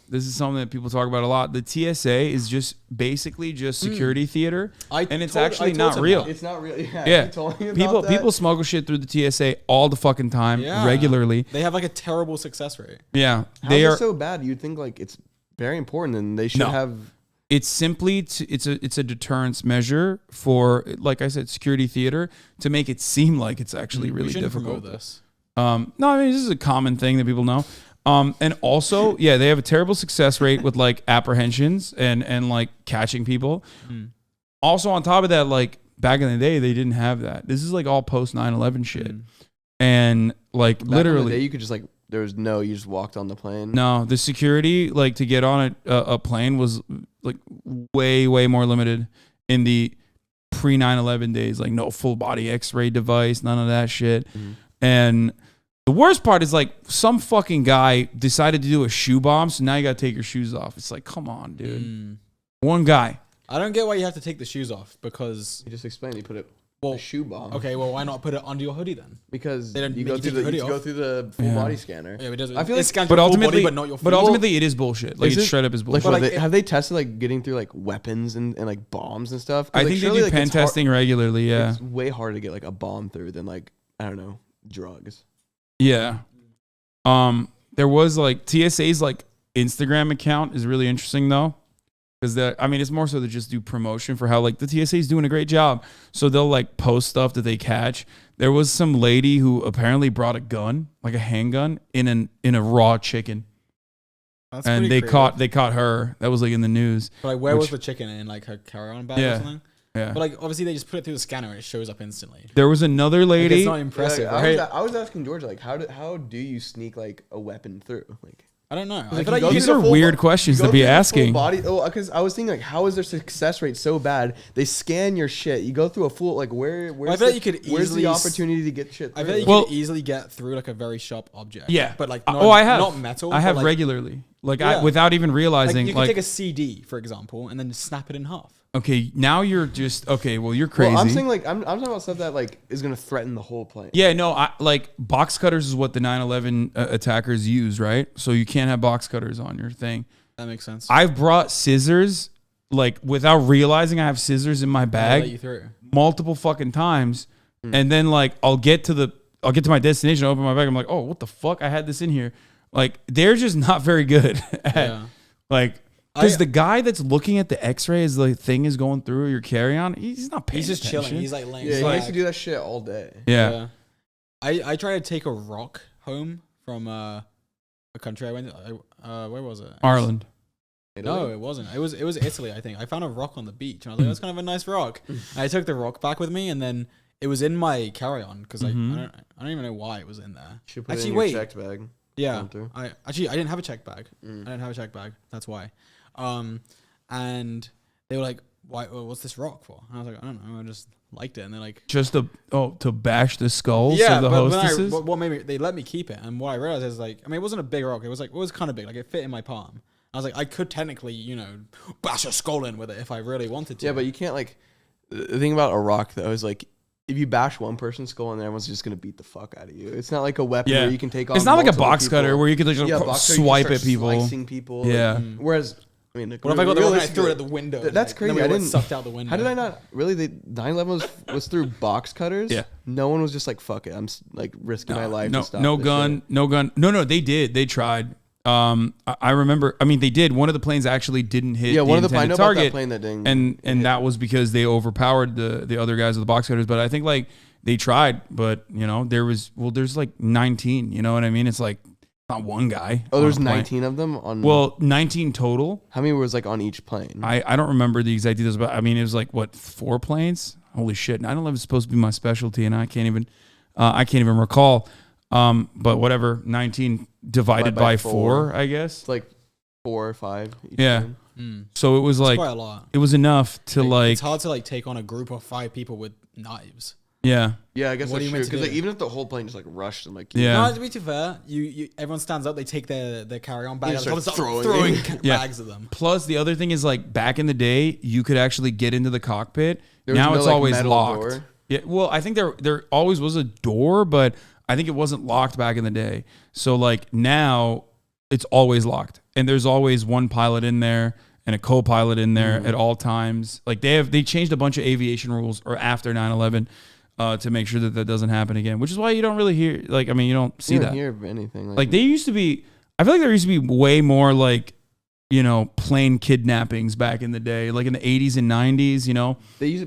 this is something that people talk about a lot. The TSA is just basically just security theater, and it's actually not real. It's not real. Yeah. Yeah. He told me about that. People smuggle shit through the TSA all the fucking time, regularly. They have like a terrible success rate. Yeah, they are so bad. You'd think like it's very important, and they should have. It's simply it's a deterrence measure for, like I said, security theater to make it seem like it's actually really difficult. This. No, I mean this is a common thing that people know. And also, they have a terrible success rate with like apprehensions and like catching people. Also, on top of that, like back in the day, they didn't have that. This is like all post 9/11 shit, and like back literally, in the day, you could just like you just walked on the plane. No, the security like to get on a plane was like way more limited in the pre 9/11 days. Like no full body X-ray device, none of that shit, and. The worst part is like some fucking guy decided to do a shoe bomb, so now you gotta take your shoes off. It's like, come on, dude. One guy. I don't get why you have to take the shoes off because you just explained you put it a shoe bomb. Okay, well why not put it under your hoodie then? Because you go through the full body scanner. Yeah, it does. I feel like it scans your full body, but not your feet. But ultimately, it is bullshit. Like, it's straight up is bullshit. Like, have they tested like getting through like weapons and like bombs and stuff? I think they do pen testing regularly. Yeah, it's way harder to get like a bomb through than like I don't know drugs. Yeah. There was like TSA's like Instagram account is really interesting though. Because it's more so to just do promotion for how like the TSA is doing a great job. So they'll like post stuff that they catch. There was some lady who apparently brought a gun, like a handgun, in a raw chicken. That's and they caught her. That was like in the news. But like where was the chicken in like her carry-on bag or something? Yeah. But like obviously they just put it through the scanner and it shows up instantly. There was another lady. Like, it's not impressive, right? I was asking Georgia like how do you sneak like a weapon through? Like I don't know. Like, these are weird questions to be asking. Because I was thinking like how is their success rate so bad? They scan your shit. You go through a full like where's the opportunity to get shit through? I bet you could easily get through like a very sharp object. Yeah. But like I have. Not metal. I have like, regularly. Like without even realizing. Like you can take a CD, for example, and then snap it in half. Okay, now you're just okay. Well, you're crazy. Well, I'm saying like I'm talking about stuff that like is gonna threaten the whole plane. Yeah, no, like box cutters is what the 9/11 attackers used, right? So you can't have box cutters on your thing. That makes sense. I've brought scissors, like without realizing I have scissors in my bag, let you through. Multiple fucking times, and then like I'll get to my destination, open my bag, I'm like, oh, what the fuck? I had this in here. Like they're just not very good at like. Because the guy that's looking at the X-ray as the thing is going through your carry-on, he's not paying attention. He's just chilling. He's like laying. Yeah, he used to do that shit all day. Yeah. I tried to take a rock home from a country I went to. Where was it? Ireland. No, it wasn't. It was Italy, I think. I found a rock on the beach, and I was like, that's kind of a nice rock. And I took the rock back with me, and then it was in my carry-on because I don't even know why it was in there. Should put it in your checked bag. Yeah. I didn't have a check bag. I didn't have a check bag. That's why. And they were like, "Why? What's this rock for?" And I was like, "I don't know. I just liked it." And they're like, "Just to bash the skulls of the hostesses." Well, maybe they let me keep it. And what I realized is like, I mean, it wasn't a big rock. It was kind of big. Like it fit in my palm. I was like, I could technically, bash a skull in with it if I really wanted to. Yeah, but you can't like. The thing about a rock though is like. If you bash one person's skull in there, everyone's just gonna beat the fuck out of you. It's not like a weapon where you can take off. It's not like a box cutter where you could just swipe at people. Slicing people. Yeah. Whereas, I mean, what if I got the rock and I threw it at the window? That's crazy. I didn't sucked out the window. How did I not? Really, the 9/11 was through box cutters. Yeah. No one was just like, fuck it. I'm like risking my life. No, to stop no this gun. shit. No gun. No, they did. They tried. I remember. I mean, they did. One of the planes actually didn't hit. Yeah, one of the intended I know target, about that plane that didn't. and that was because they overpowered the other guys with the box cutters. But I think like they tried, but there's like 19. You know what I mean? It's like not one guy. Oh, there's 19 of them on. Well, 19 total. How many was like on each plane? I don't remember the exact details, but I mean it was like 4 planes. Holy shit! 9/11 is supposed to be my specialty, and I can't even recall. But whatever, 19 divided by 4, I guess. It's like 4 or 5. Each time. So it was like quite a lot. It was enough to like. It's hard to like take on a group of 5 people with knives. Yeah. Yeah, I guess that's true. Because like, even if the whole plane just like rushed and like. No, to be too fair, everyone stands up. They take their carry-on bag and start throwing bags at them. Plus, the other thing is like back in the day, you could actually get into the cockpit. Now it's like, always locked. Door. Yeah. Well, I think there always was a door, but I think it wasn't locked back in the day. So like now, it's always locked, and there's always one pilot in there and a co-pilot in there at all times. Like they changed a bunch of aviation rules or after 9/11. To make sure that doesn't happen again, which is why you don't really hear, like, I mean, you don't see that. Hear of anything. Like they used to be, I feel like there used to be way more like, plane kidnappings back in the day, like in the 80s and 90s,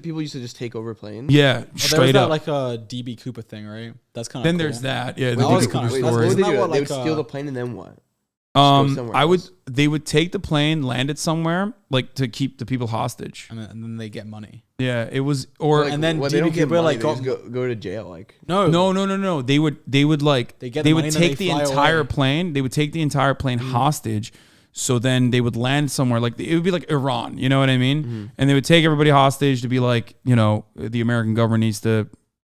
People used to just take over planes. Yeah, straight up. Like a DB Cooper thing, right? That's kind of Then cool. there's that. Yeah, the DB Cooper story. They would steal the plane and then what? They would take the plane, land it somewhere, like to keep the people hostage, and then they get money. Yeah, it was, or like, and then they don't get money, like go to jail. Like no. They would take the entire plane. They would take the entire plane hostage. So then they would land somewhere, like it would be like Iran. You know what I mean? And they would take everybody hostage to be like, the American government needs to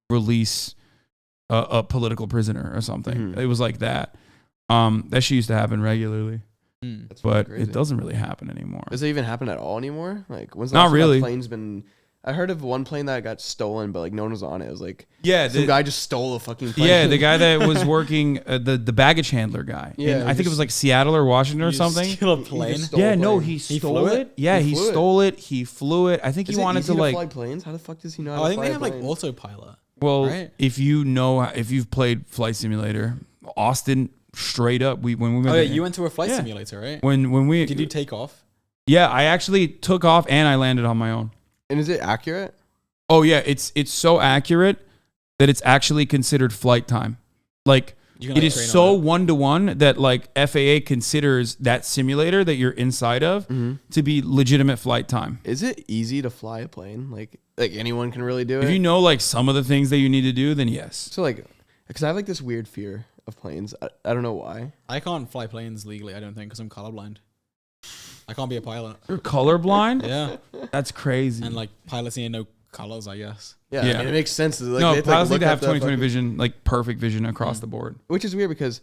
release a political prisoner or something. It was like that. That shit used to happen regularly, but it doesn't really happen anymore. Does it even happen at all anymore? Like, when's the not last time really? that plane's been. I heard of one plane that got stolen, but like no one was on it. It was like some guy just stole a fucking plane. Yeah, the guy that was working the baggage handler guy. Yeah, I think it was like Seattle or Washington or something. Steal a plane? Yeah, no, he stole it. Yeah, he stole it. He flew it. I think he wanted to like fly planes. How the fuck does he know? I think they have like autopilot. Well, right? if you've played Flight Simulator, Austin. Straight up, when we went. You went to a flight simulator, right? When we did you take off? Yeah, I actually took off and I landed on my own. And is it accurate? Oh yeah, it's so accurate that it's actually considered flight time. Like it is so 1-to-1 that like FAA considers that simulator that you're inside of to be legitimate flight time. Is it easy to fly a plane? Like anyone can really do it? If you know like some of the things that you need to do, then yes. So like, because I have like this weird fear of planes. I don't know why. I can't fly planes legally, I don't think, because I'm colorblind. I can't be a pilot. You're colorblind? Yeah. That's crazy. And like pilots need no colors, I guess. Yeah. I mean, it makes sense. Like, no, pilots need to have 20/20 vision, like perfect vision across the board. Which is weird because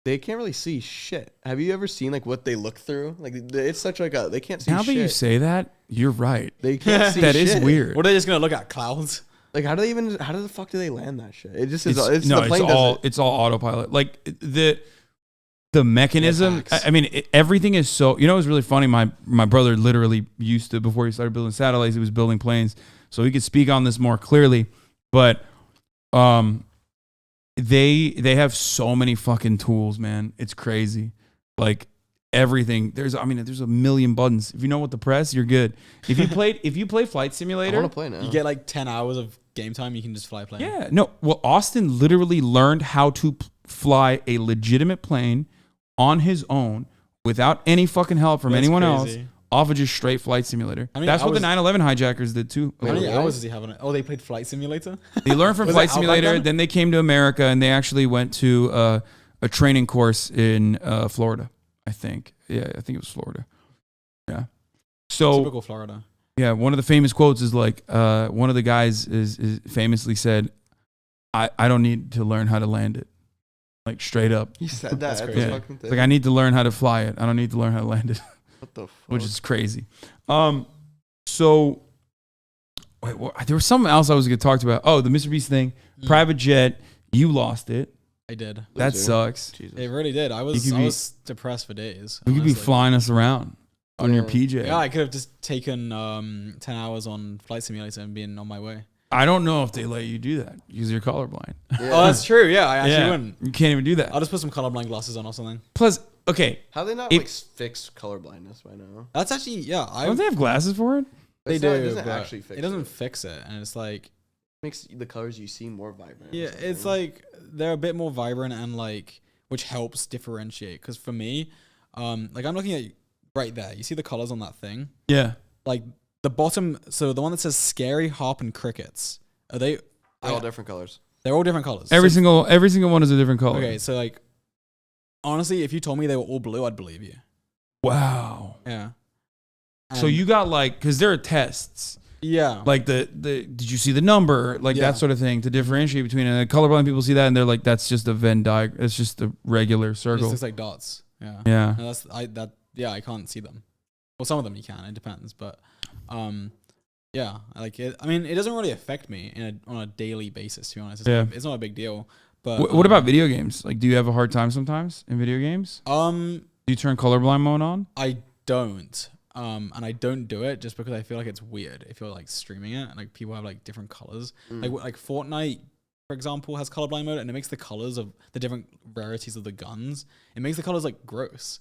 they can't really see shit. Have you ever seen like what they look through? Like it's such like they can't see shit. Now that you say that, you're right. They can't see that shit. Is weird. What are they just going to look at? Clouds? Like how the fuck do they land that shit? It just is. It's all autopilot. Like the mechanism. I mean, everything is so. It was really funny. My brother literally used to, before he started building satellites, he was building planes, so he could speak on this more clearly. But they have so many fucking tools, man. It's crazy. Like everything. There's a million buttons. If you know what to press, you're good. If you play Flight Simulator, I want to play now. You get like 10 hours of game time. You can just fly a plane. Yeah. No. Well, Austin literally learned how to fly a legitimate plane on his own without any fucking help from anyone else, off of just straight Flight Simulator. That's what the 9/11 hijackers did too. How many hours does he have on it? Oh, they played Flight Simulator? They learned from Flight Simulator, then they came to America, and they actually went to a training course in Florida, I think. Yeah, I think it was Florida. Yeah. So typical Florida. Yeah, one of the famous quotes is like, one of the guys is famously said, I don't need to learn how to land it. Like straight up. He said that. That's yeah. Like I need to learn how to fly it. I don't need to learn how to land it. What the fuck? Which is crazy. So wait, there was something else I was going to talk about. Oh, the Mr. Beast thing. Private jet. You lost it. I did. That sucks. Jesus. It really did. I was depressed for days. You could be flying us around on your PJ. Yeah, I could have just taken 10 hours on Flight Simulator and been on my way. I don't know if they let you do that because you're colorblind. Yeah. Oh, that's true. Yeah, I actually wouldn't. You can't even do that. I'll just put some colorblind glasses on or something. Plus, okay. How they not fix colorblindness by now? That's actually, don't they have glasses for it? They do. It doesn't actually fix it. It doesn't fix it. And it's like, Makes the colors you see more vibrant. Yeah, it's like they're a bit more vibrant and like which helps differentiate. Because for me, like I'm looking at right there. You see the colors on that thing? Yeah. Like the bottom, so the one that says scary, harp, and crickets. Are they? They're all different colors. They're all different colors. Every single one is a different color. Okay, so like honestly, if you told me they were all blue, I'd believe you. Wow. Yeah. So you got like, because there are tests. Yeah. Like the did you see the number? Like that sort of thing to differentiate between it. And colorblind people see that and they're like, that's just a Venn diagram. It's just a regular It circle. just looks like dots. Yeah. Yeah. And I can't see them. Well, some of them you can. It depends, but yeah, I like it. I mean, it doesn't really affect me on a daily basis. To be honest, it's not a big deal. But what about video games? Like, do you have a hard time sometimes in video games? Do you turn colorblind mode on? I don't. And I don't do it just because I feel like it's weird if you're like streaming it and like people have like different colors. Like Fortnite, for example, has colorblind mode and it makes the colors of the different rarities of the guns. It makes the colors like gross,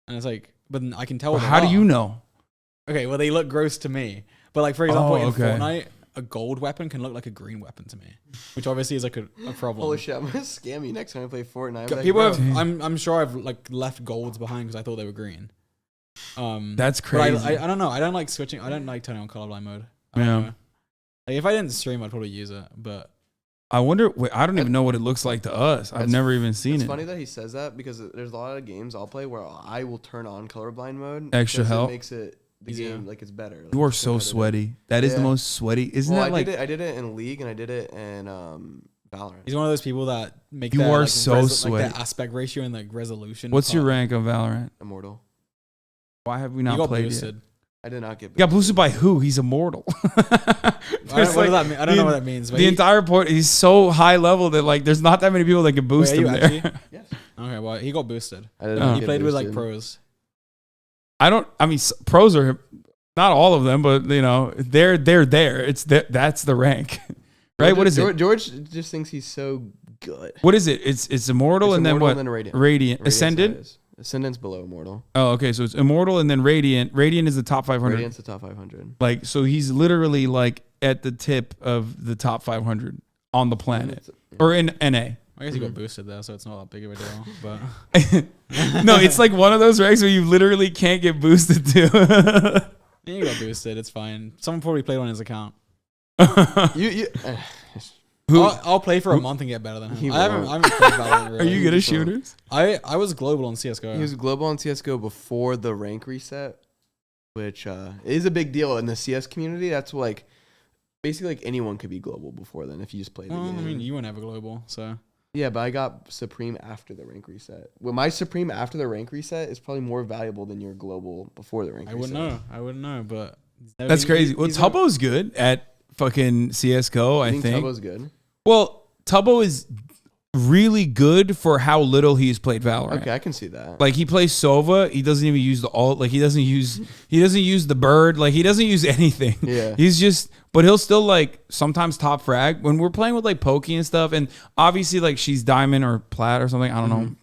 and it's like, but I can tell. Well, how do you know? Okay, well they look gross to me. But like for example, in Fortnite, a gold weapon can look like a green weapon to me, which obviously is like a problem. Holy shit! I'm gonna scam you next time I play Fortnite. People have, I'm sure I've like left golds behind because I thought they were green. That's crazy. I don't know. I don't like switching. I don't like turning on colorblind mode. Like if I didn't stream, I'd probably use it. But I wonder. I don't even know what it looks like to us. I've never even seen it. It's funny that he says that because there's a lot of games I'll play where I will turn on colorblind mode. Extra help. It makes it the game like it's better. Like, you are so sweaty. That is the most sweaty. Isn't that like? I did it in League and I did it in Valorant. He's one of those people that make you their, are like, so sweaty. Like their aspect ratio and like resolution. What's your rank on Valorant? Immortal. Why have we not played boosted. yet? I did not get boosted. Got boosted by who? He's immortal. I don't know what that means. The entire point, he's so high level that like there's not that many people that can boost him there. Yes. Okay, well he got boosted. He played with like pros. I mean, pros are not all of them, but you know they're there. That's the rank, right? What is it? George just thinks he's so good. What is it? It's immortal and then what? And then Radiant. Ascendant. Ascendant's below Immortal. Oh, okay. So it's Immortal and then Radiant. Radiant is the top 500. Radiant's the top 500. Like, so he's literally like at the tip of the top 500 on the planet or in NA. I guess he got boosted there, so it's not that big of a deal. But no, it's like one of those ranks where you literally can't get boosted to. Yeah, you got boosted. It's fine. Someone probably played on his account. I'll play for a month and get better than him. I haven't played Valorant. Really. Are you good at shooters? I was global on CS:GO. He was global on CS:GO before the rank reset, which is a big deal in the CS community. That's like basically like anyone could be global before then if you just play the game. I mean, you were never global, so. Yeah, but I got Supreme after the rank reset. Well, my Supreme after the rank reset is probably more valuable than your global before the rank reset. I wouldn't know, but that's crazy. Well, Tubbo's good at fucking CS:GO. I think Tubbo's good. Well, Tubbo is really good for how little he's played Valorant. Okay, I can see that. Like he plays Sova, he doesn't even use the ult. Like he doesn't use the bird. Like he doesn't use anything. Yeah. But he'll still like sometimes top frag when we're playing with like Pokey and stuff. And obviously like she's diamond or plat or something. I don't know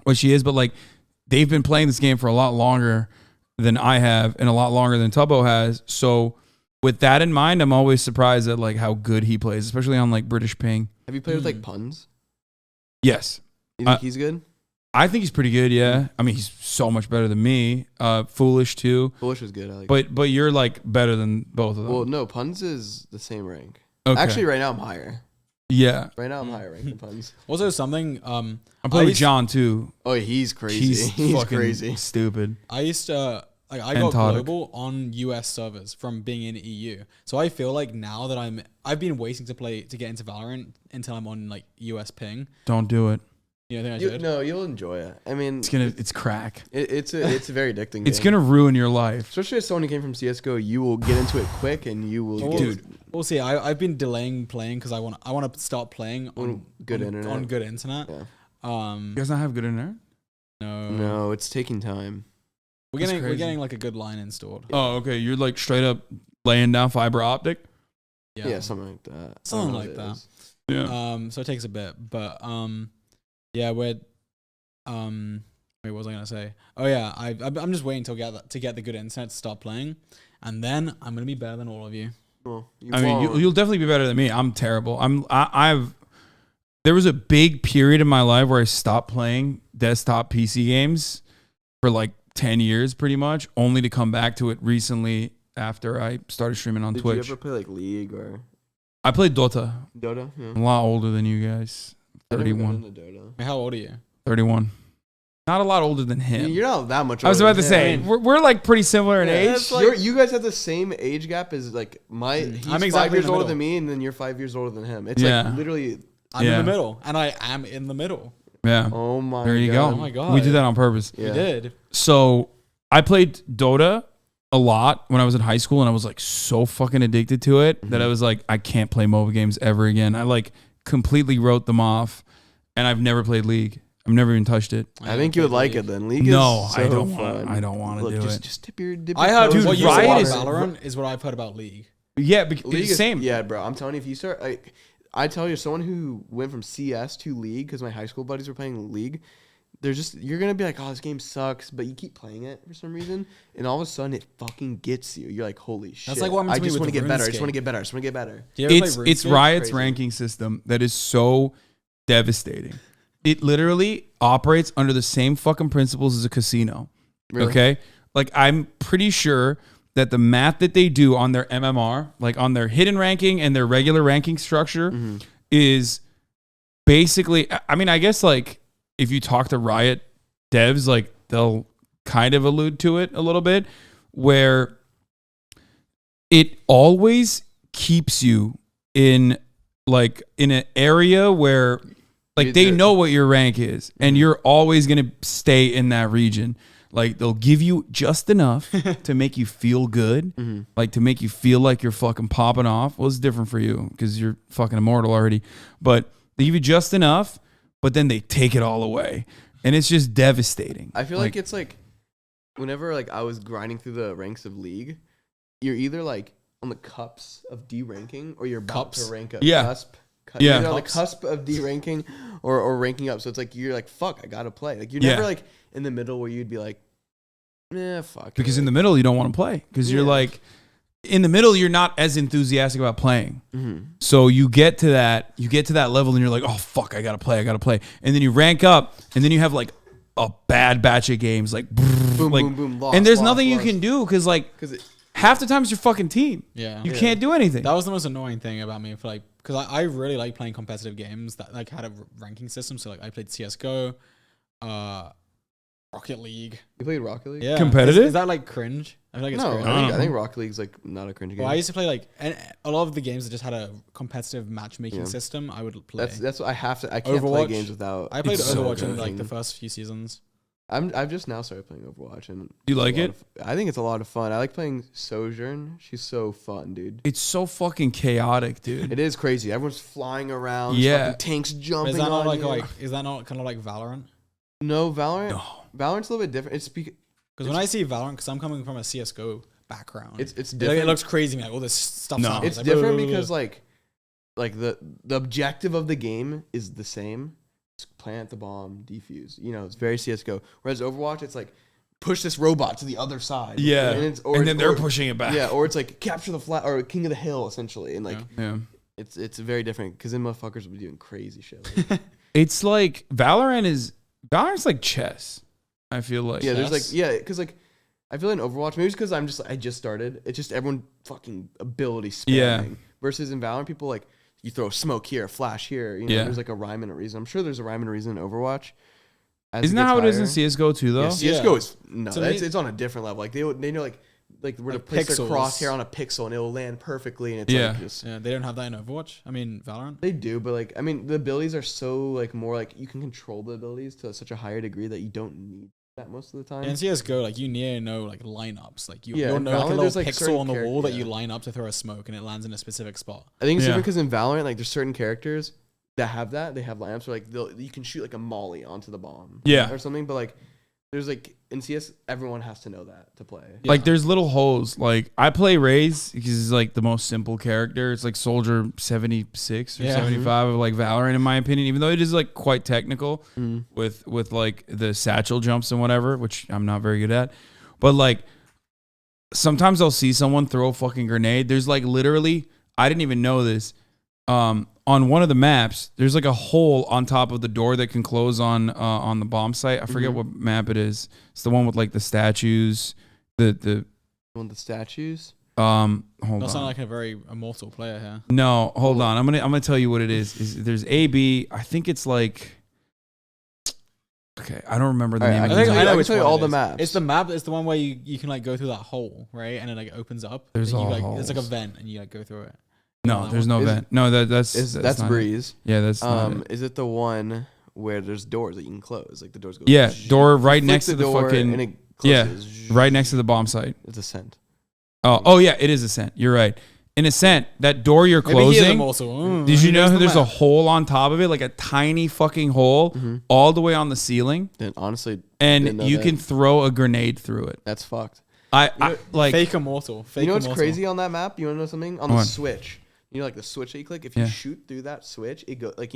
what she is, but like they've been playing this game for a lot longer than I have and a lot longer than Tubbo has. So with that in mind, I'm always surprised at like how good he plays, especially on like British ping. Have you played with like Puns? Yes. You think he's good? I think he's pretty good, yeah. I mean, he's so much better than me. Foolish too. Foolish is good. I like but you're like better than both of them. Well, no, Puns is the same rank. Okay. Actually, right now I'm higher. Yeah. Right now I'm higher rank than Puns. Also, something I'm playing with John too. Oh, he's crazy. He's fucking crazy. Stupid. I used to I got global on US servers from being in EU. So I feel like now that I've been waiting to get into Valorant until I'm on like US ping. Don't do it. You know, think I should? No, you'll enjoy it. I mean, it's crack. It's a very addicting. It's gonna ruin your life. Especially as someone who came from CS:GO, you will get into it quick and you will. Dude, we'll see. I've been delaying playing because I want to start playing on good internet. On good internet. Yeah. You guys not have good internet? No, it's taking time. We're getting like a good line installed. Oh, okay. You're like straight up laying down fiber optic. Yeah, something like that. Something like that. Yeah. So it takes a bit, but yeah, we're wait, what was I gonna say? Oh yeah, I'm just waiting to get the good internet to start playing, and then I'm gonna be better than all of you. Well, you'll definitely be better than me. I'm terrible. There was a big period in my life where I stopped playing desktop PC games for like 10 years pretty much, only to come back to it recently after I started streaming on Twitch. Did you ever play like League or? I played Dota. Dota? Yeah. I'm a lot older than you guys. 31. How old are you? 31. Not a lot older than him. You're not that much older. I was about to say, we're like pretty similar in age. Like, you guys have the same age gap as like he's I'm exactly 5 years in the older middle. than me, and then you're 5 years older than him. It's like literally. I'm in the middle, and I am in the middle. Yeah. Oh my. There you go. Oh my god. We did that on purpose. Yeah. We did. So I played Dota a lot when I was in high school, and I was like so fucking addicted to it that I was like, I can't play mobile games ever again. I like completely wrote them off, and I've never played League. I've never even touched it. I think you would like it then. League no, is so I don't fun. I don't want to do it. Just dip your I heard toes what in you said about Riot is- Valorant is what I've heard about League. Yeah, League is same. Yeah, bro. I'm telling you, if you start like, I tell you, someone who went from CS to League because my high school buddies were playing League. You're gonna be like, oh, this game sucks, but you keep playing it for some reason, and all of a sudden it fucking gets you. You're like, holy shit! That's like what happened to me I just with want to get better. I RuneScape. just want to get better. I just want to get better. Do you ever It's play it's RuneScape? Riot's Crazy. ranking system that is so devastating. It literally operates under the same fucking principles as a casino. Really? Okay? Like I'm pretty sure that the math that they do on their MMR, like on their hidden ranking and their regular ranking structure is basically, I mean, I guess like if you talk to Riot devs, like they'll kind of allude to it a little bit, where it always keeps you in an area where like they know what your rank is, and you're always going to stay in that region. Like they'll give you just enough to make you feel good, like to make you feel like you're fucking popping off. Well, it's different for you because you're fucking immortal already, but they give you just enough, but then they take it all away, and it's just devastating. I feel like it's like whenever like I was grinding through the ranks of League, you're either like on the cups of D-ranking or you're about to rank up. Yeah. Cusp. Yeah. You're on the cusp of D-ranking or ranking up. So it's like you're like, fuck, I gotta play. Like you're never like in the middle where you'd be like, fuck. Because in the middle you don't want to play because you're like in the middle you're not as enthusiastic about playing. So you get to that level and you're like, oh fuck, I gotta play, and then you rank up and then you have like a bad batch of games like boom, boom, boom, lost, and there's lost, nothing lost. you can do because half the time it's your fucking team. Yeah. You can't do anything. That was the most annoying thing about me for like, because I really like playing competitive games that like had a ranking system. So like I played CS:GO, Rocket League. You played Rocket League? Yeah. Competitive? Is that like cringe? I feel like it's No, cringe. I think Rocket League's like not a cringe game. Well, I used to play like a lot of the games that just had a competitive matchmaking system. I would play. That's what I have to. I can't play games without. I played It's so Overwatch in good. like the first few seasons. I've just now started playing Overwatch and You like it? I think it's a lot of fun. I like playing Sojourn. She's so fun, dude. It's so fucking chaotic, dude. It is crazy. Everyone's flying around. Yeah. Fucking tanks jumping. Is that not on like, you. is that not kind of like Valorant? No, Valorant. No. Valorant's a little bit different. Because when I see Valorant, because I'm coming from a CS:GO background, it's like, different. it looks crazy. Like all this stuff. No. It's like, different blah, blah, blah, because like the objective of the game is the same. It's plant the bomb, defuse. You know, it's very CS:GO. Whereas Overwatch, it's like push this robot to the other side. Yeah. And then they're pushing it back. Yeah, or it's like capture the flag or king of the hill essentially, and like Yeah. it's very different because then motherfuckers will be doing crazy shit. Like, It's like Valorant's like chess. I feel like. yeah, there's like because like I feel in Overwatch maybe it's because I just started. It's just everyone fucking ability spamming. Yeah. Versus in Valorant, people like you throw smoke here, a flash here. You know, Yeah. there's like a rhyme and a reason. I'm sure there's a rhyme and a reason in Overwatch. As Isn't it that how it gets is in higher. CS:GO too, though? Yeah, CS:GO Yeah. is no, To that's me- it's on a different level. Like they know like where to Like place their pixels. crosshair on a pixel and it will land perfectly. And it's Yeah. like just Yeah, they don't have that in Overwatch. I mean, Valorant. they do, but like I mean the abilities are so like more like you can control the abilities to such a higher degree that you don't need that most of the time. In CS:GO, like you need to know like lineups. Like Yeah, you'll in know like a Valorant, little there's, like, pixel certain on the wall that you yeah. line up to throw a smoke and it lands in a specific spot. I think it's Yeah. different because in Valorant, like there's certain characters that have that. They have lamps where like you can shoot like a molly onto the bomb. Yeah. Or something. But like there's like in CS, everyone has to know that to play. Yeah. Like there's little holes. Like I play Raze because he's like the most simple character. It's like Soldier 76 or Yeah. 75 of like Valorant in my opinion, even though it is like quite technical with like the satchel jumps and whatever, which I'm not very good at. But like sometimes I'll see someone throw a fucking grenade. There's like literally, I didn't even know this. On one of the maps, there's like a hole on top of the door that can close on the bomb site. I forget what map it is. It's the one with like the statues. The one with the statues. Hold That's on. not like a very immortal player here. No, hold on. I'm gonna tell you what it is. There's AB. I think it's like. Okay, I don't remember the name. I can tell you all the maps. It's the map. It's the one where you can like go through that hole, right? And it like opens up. There's all like holes. There's like a vent, and you like go through it. No, there's no vent. No, that's that's Breeze. Yeah, that's. Is it the one where there's doors that you can close? Like the doors go. Yeah, door right next to the fucking. And it closes. Yeah, right next to the bomb site. It's Ascent. Oh yeah, it is Ascent. You're right. In Ascent, that door you're closing. Did you know there's a hole on top of it, like a tiny fucking hole, all the way on the ceiling? Then honestly, and you can throw a grenade through it. That's fucked. I like fake immortal. You know what's crazy on that map? You want to know something? On the switch, you know, like the switch that you click. If you shoot through that switch, it go like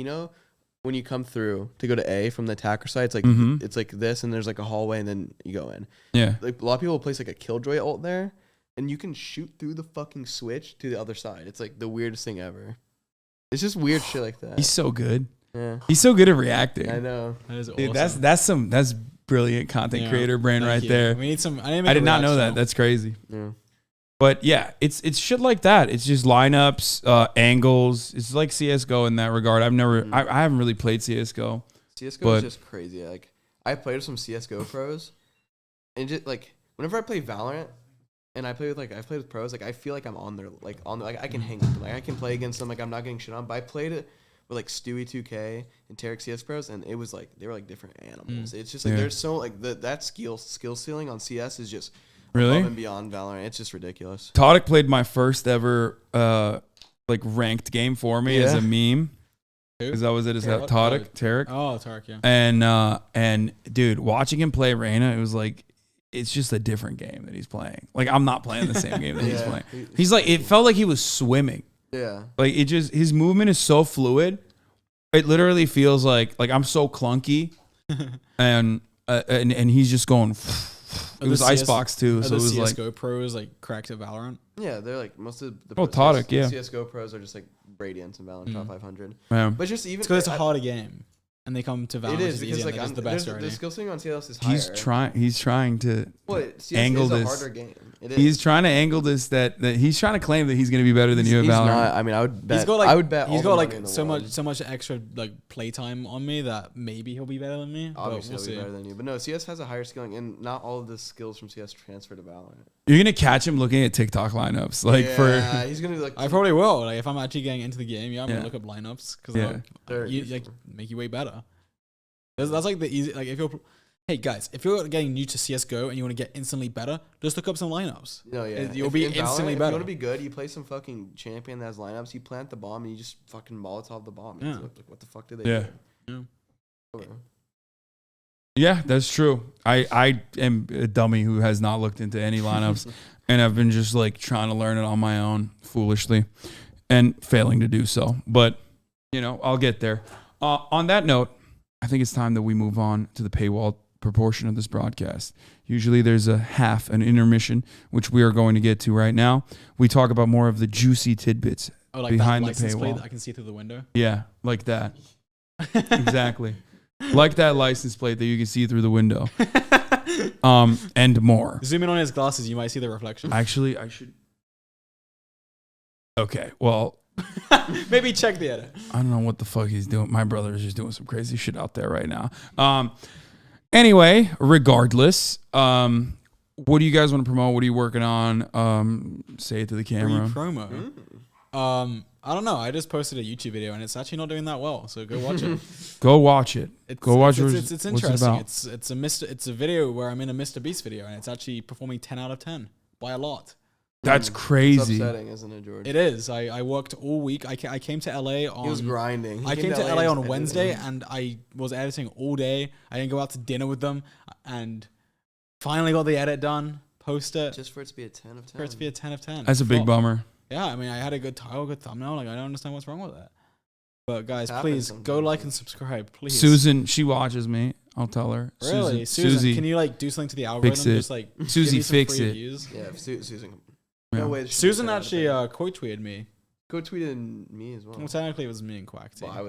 when you come through to go to A from the attacker side, it's like it's like this, and there's like a hallway, and then you go in. Yeah, like a lot of people place like a Killjoy ult there. And you can shoot through the fucking switch to the other side. It's like the weirdest thing ever. It's just weird shit like that. He's so good. Yeah. He's so good at reacting. I know. That is Dude, awesome. that's brilliant content creator brain right there. We need some. I did not know that. That's crazy. Yeah. But yeah, it's shit like that. It's just lineups, angles. It's like CS:GO in that regard. I haven't really played CS:GO. CS:GO is just crazy. Like I played with some CS:GO pros, and just like whenever I play Valorant. And I played with pros. Like I feel like I'm on there, like I can hang with them. Like I can play against them. Like I'm not getting shit on. But I played it with like Stewie 2K and Tarek CS pros, and it was like they were like different animals. It's just like there's so like that skill ceiling on CS is just really above and beyond Valorant. It's just ridiculous. Todic played my first ever like ranked game for me as a meme. Because that was it. Is that Tarek? Oh, Tarek, yeah. And dude, watching him play Reyna, it was like. It's just a different game that he's playing. Like I'm not playing the same game that he's playing. He's like, it felt like he was swimming. Yeah. Like his movement is so fluid. It literally feels like I'm so clunky, and he's just going. It was Icebox too, so it was like CS:GO pros like cracked at Valorant. Yeah, they're like most of the Todic, yeah. CS:GO pros are just like Radiant and Valorant top 500. Yeah. But just even because it's a harder game. And they come to Valorant. It is because like it's the best already. The skill ceiling on CS is higher. He's trying to angle this. Is a harder game. It is. He's trying to angle this that he's trying to claim that he's going to be better than you at Valorant. Not, I mean, I would bet. I would bet. He's got like so much extra like playtime on me that maybe he'll be better than me. Obviously, he'll be better than you. But no, CS has a higher skilling, and not all of the skills from CS transfer to Valorant. You're gonna catch him looking at TikTok lineups, he's gonna be like. I probably will. Like if I'm actually getting into the game, I'm gonna look up lineups because like make you way better. That's like the easy. Like if you're, hey guys, if you're getting new to CS:GO and you want to get instantly better, just look up some lineups. No, yeah, you'll be instantly better. If you want to be good, you play some fucking champion that has lineups. You plant the bomb and you just fucking Molotov the bomb. Yeah. Like, what the fuck do they do? Yeah, that's true. I am a dummy who has not looked into any lineups, and I've been just like trying to learn it on my own foolishly, and failing to do so. But I'll get there. On that note. I think it's time that we move on to the paywall proportion of this broadcast. Usually there's an intermission, which we are going to get to right now. We talk about more of the juicy tidbits behind the paywall. Plate that I can see through the window? Yeah, like that. Exactly. Like that license plate that you can see through the window. And more. Zoom in on his glasses, you might see the reflection. Actually, I should... Okay, well... Maybe check the edit. I don't know what the fuck he's doing. My brother is just doing some crazy shit out there right now. Anyway, regardless, what do you guys want to promote? What are you working on? Say it to the camera. Promo. I don't know. I just posted a YouTube video and it's actually not doing that well. So go watch it. Go watch it. Go watch it. It's interesting. It's a video where I'm in a Mr. Beast video and it's actually performing 10 out of 10 by a lot. That's crazy. It's upsetting, isn't it, George? It is. I worked all week. I came to LA on... He was grinding. I came to LA on Wednesday and I was editing all day. I didn't go out to dinner with them and finally got the edit done. Post it. Just for it to be a 10 of 10. For it to be a 10 of 10. That's a big bummer. Yeah, I mean, I had a good title, good thumbnail. Like, I don't understand what's wrong with it. But guys, please go like and subscribe, please. Susan, she watches me. I'll tell her. Really, Susan, can you like do something to the algorithm? Fix it. Just like Susie, fix it. Views? Yeah, Susan. Yeah. No way. Susan actually quote tweeted me. Go tweeted me as well. Well, technically, it was me and Quackty. Well, it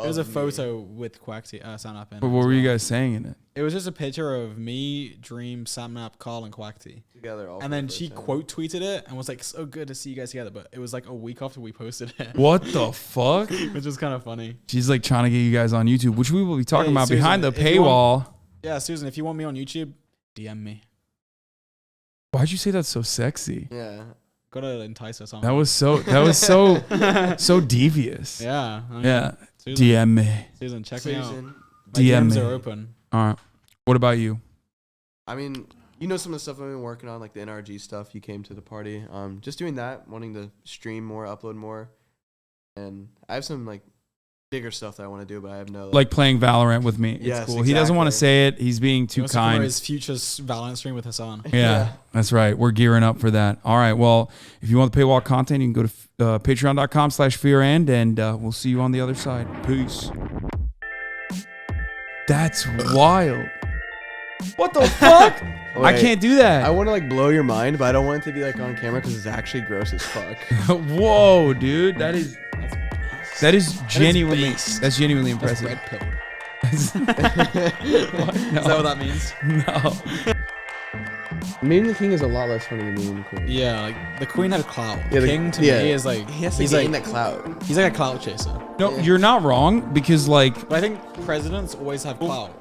was a photo with Quackty, Sapnap in it. But what were you guys saying in it? It was just a picture of me, Dream, Sapnap, Carl, and Quackty together. All and then she quote tweeted it and was like, "So good to see you guys together." But it was like a week after we posted it. What the fuck? Which was kind of funny. She's like trying to get you guys on YouTube, which we will be talking about Susan, behind the paywall. Yeah, Susan, if you want me on YouTube, DM me. Why'd you say that so sexy? Yeah. Gotta entice her somehow. That was so devious. Yeah. I mean, Yeah. Susan, DM me. Susan, check me out. My DM DMs me. are open. All right. What about you? I mean, you know some of the stuff I've been working on, like the NRG stuff. You came to the party. Just doing that, wanting to stream more, upload more, and I have some like bigger stuff that I want to do, but I have no Like playing Valorant with me. It's Yes, cool. He doesn't want to say it. He's being too kind. His future Valorant stream with Hasan. Yeah, that's right. We're gearing up for that. All right. Well, if you want the paywall content, you can go to patreon.com/fearand, and we'll see you on the other side. Peace. That's wild. What the fuck? Wait, I can't do that. I want to like blow your mind, but I don't want it to be like on camera because it's actually gross as fuck. Whoa, dude. That is genuinely impressive. Red pill. No. Is that what that means? No. Meeting the king is a lot less funny than meeting the queen. Yeah, like the queen had clout. Yeah, The king to me is like he's like that clout. he's like a clout chaser. No, you're not wrong because like But I think presidents always have clout.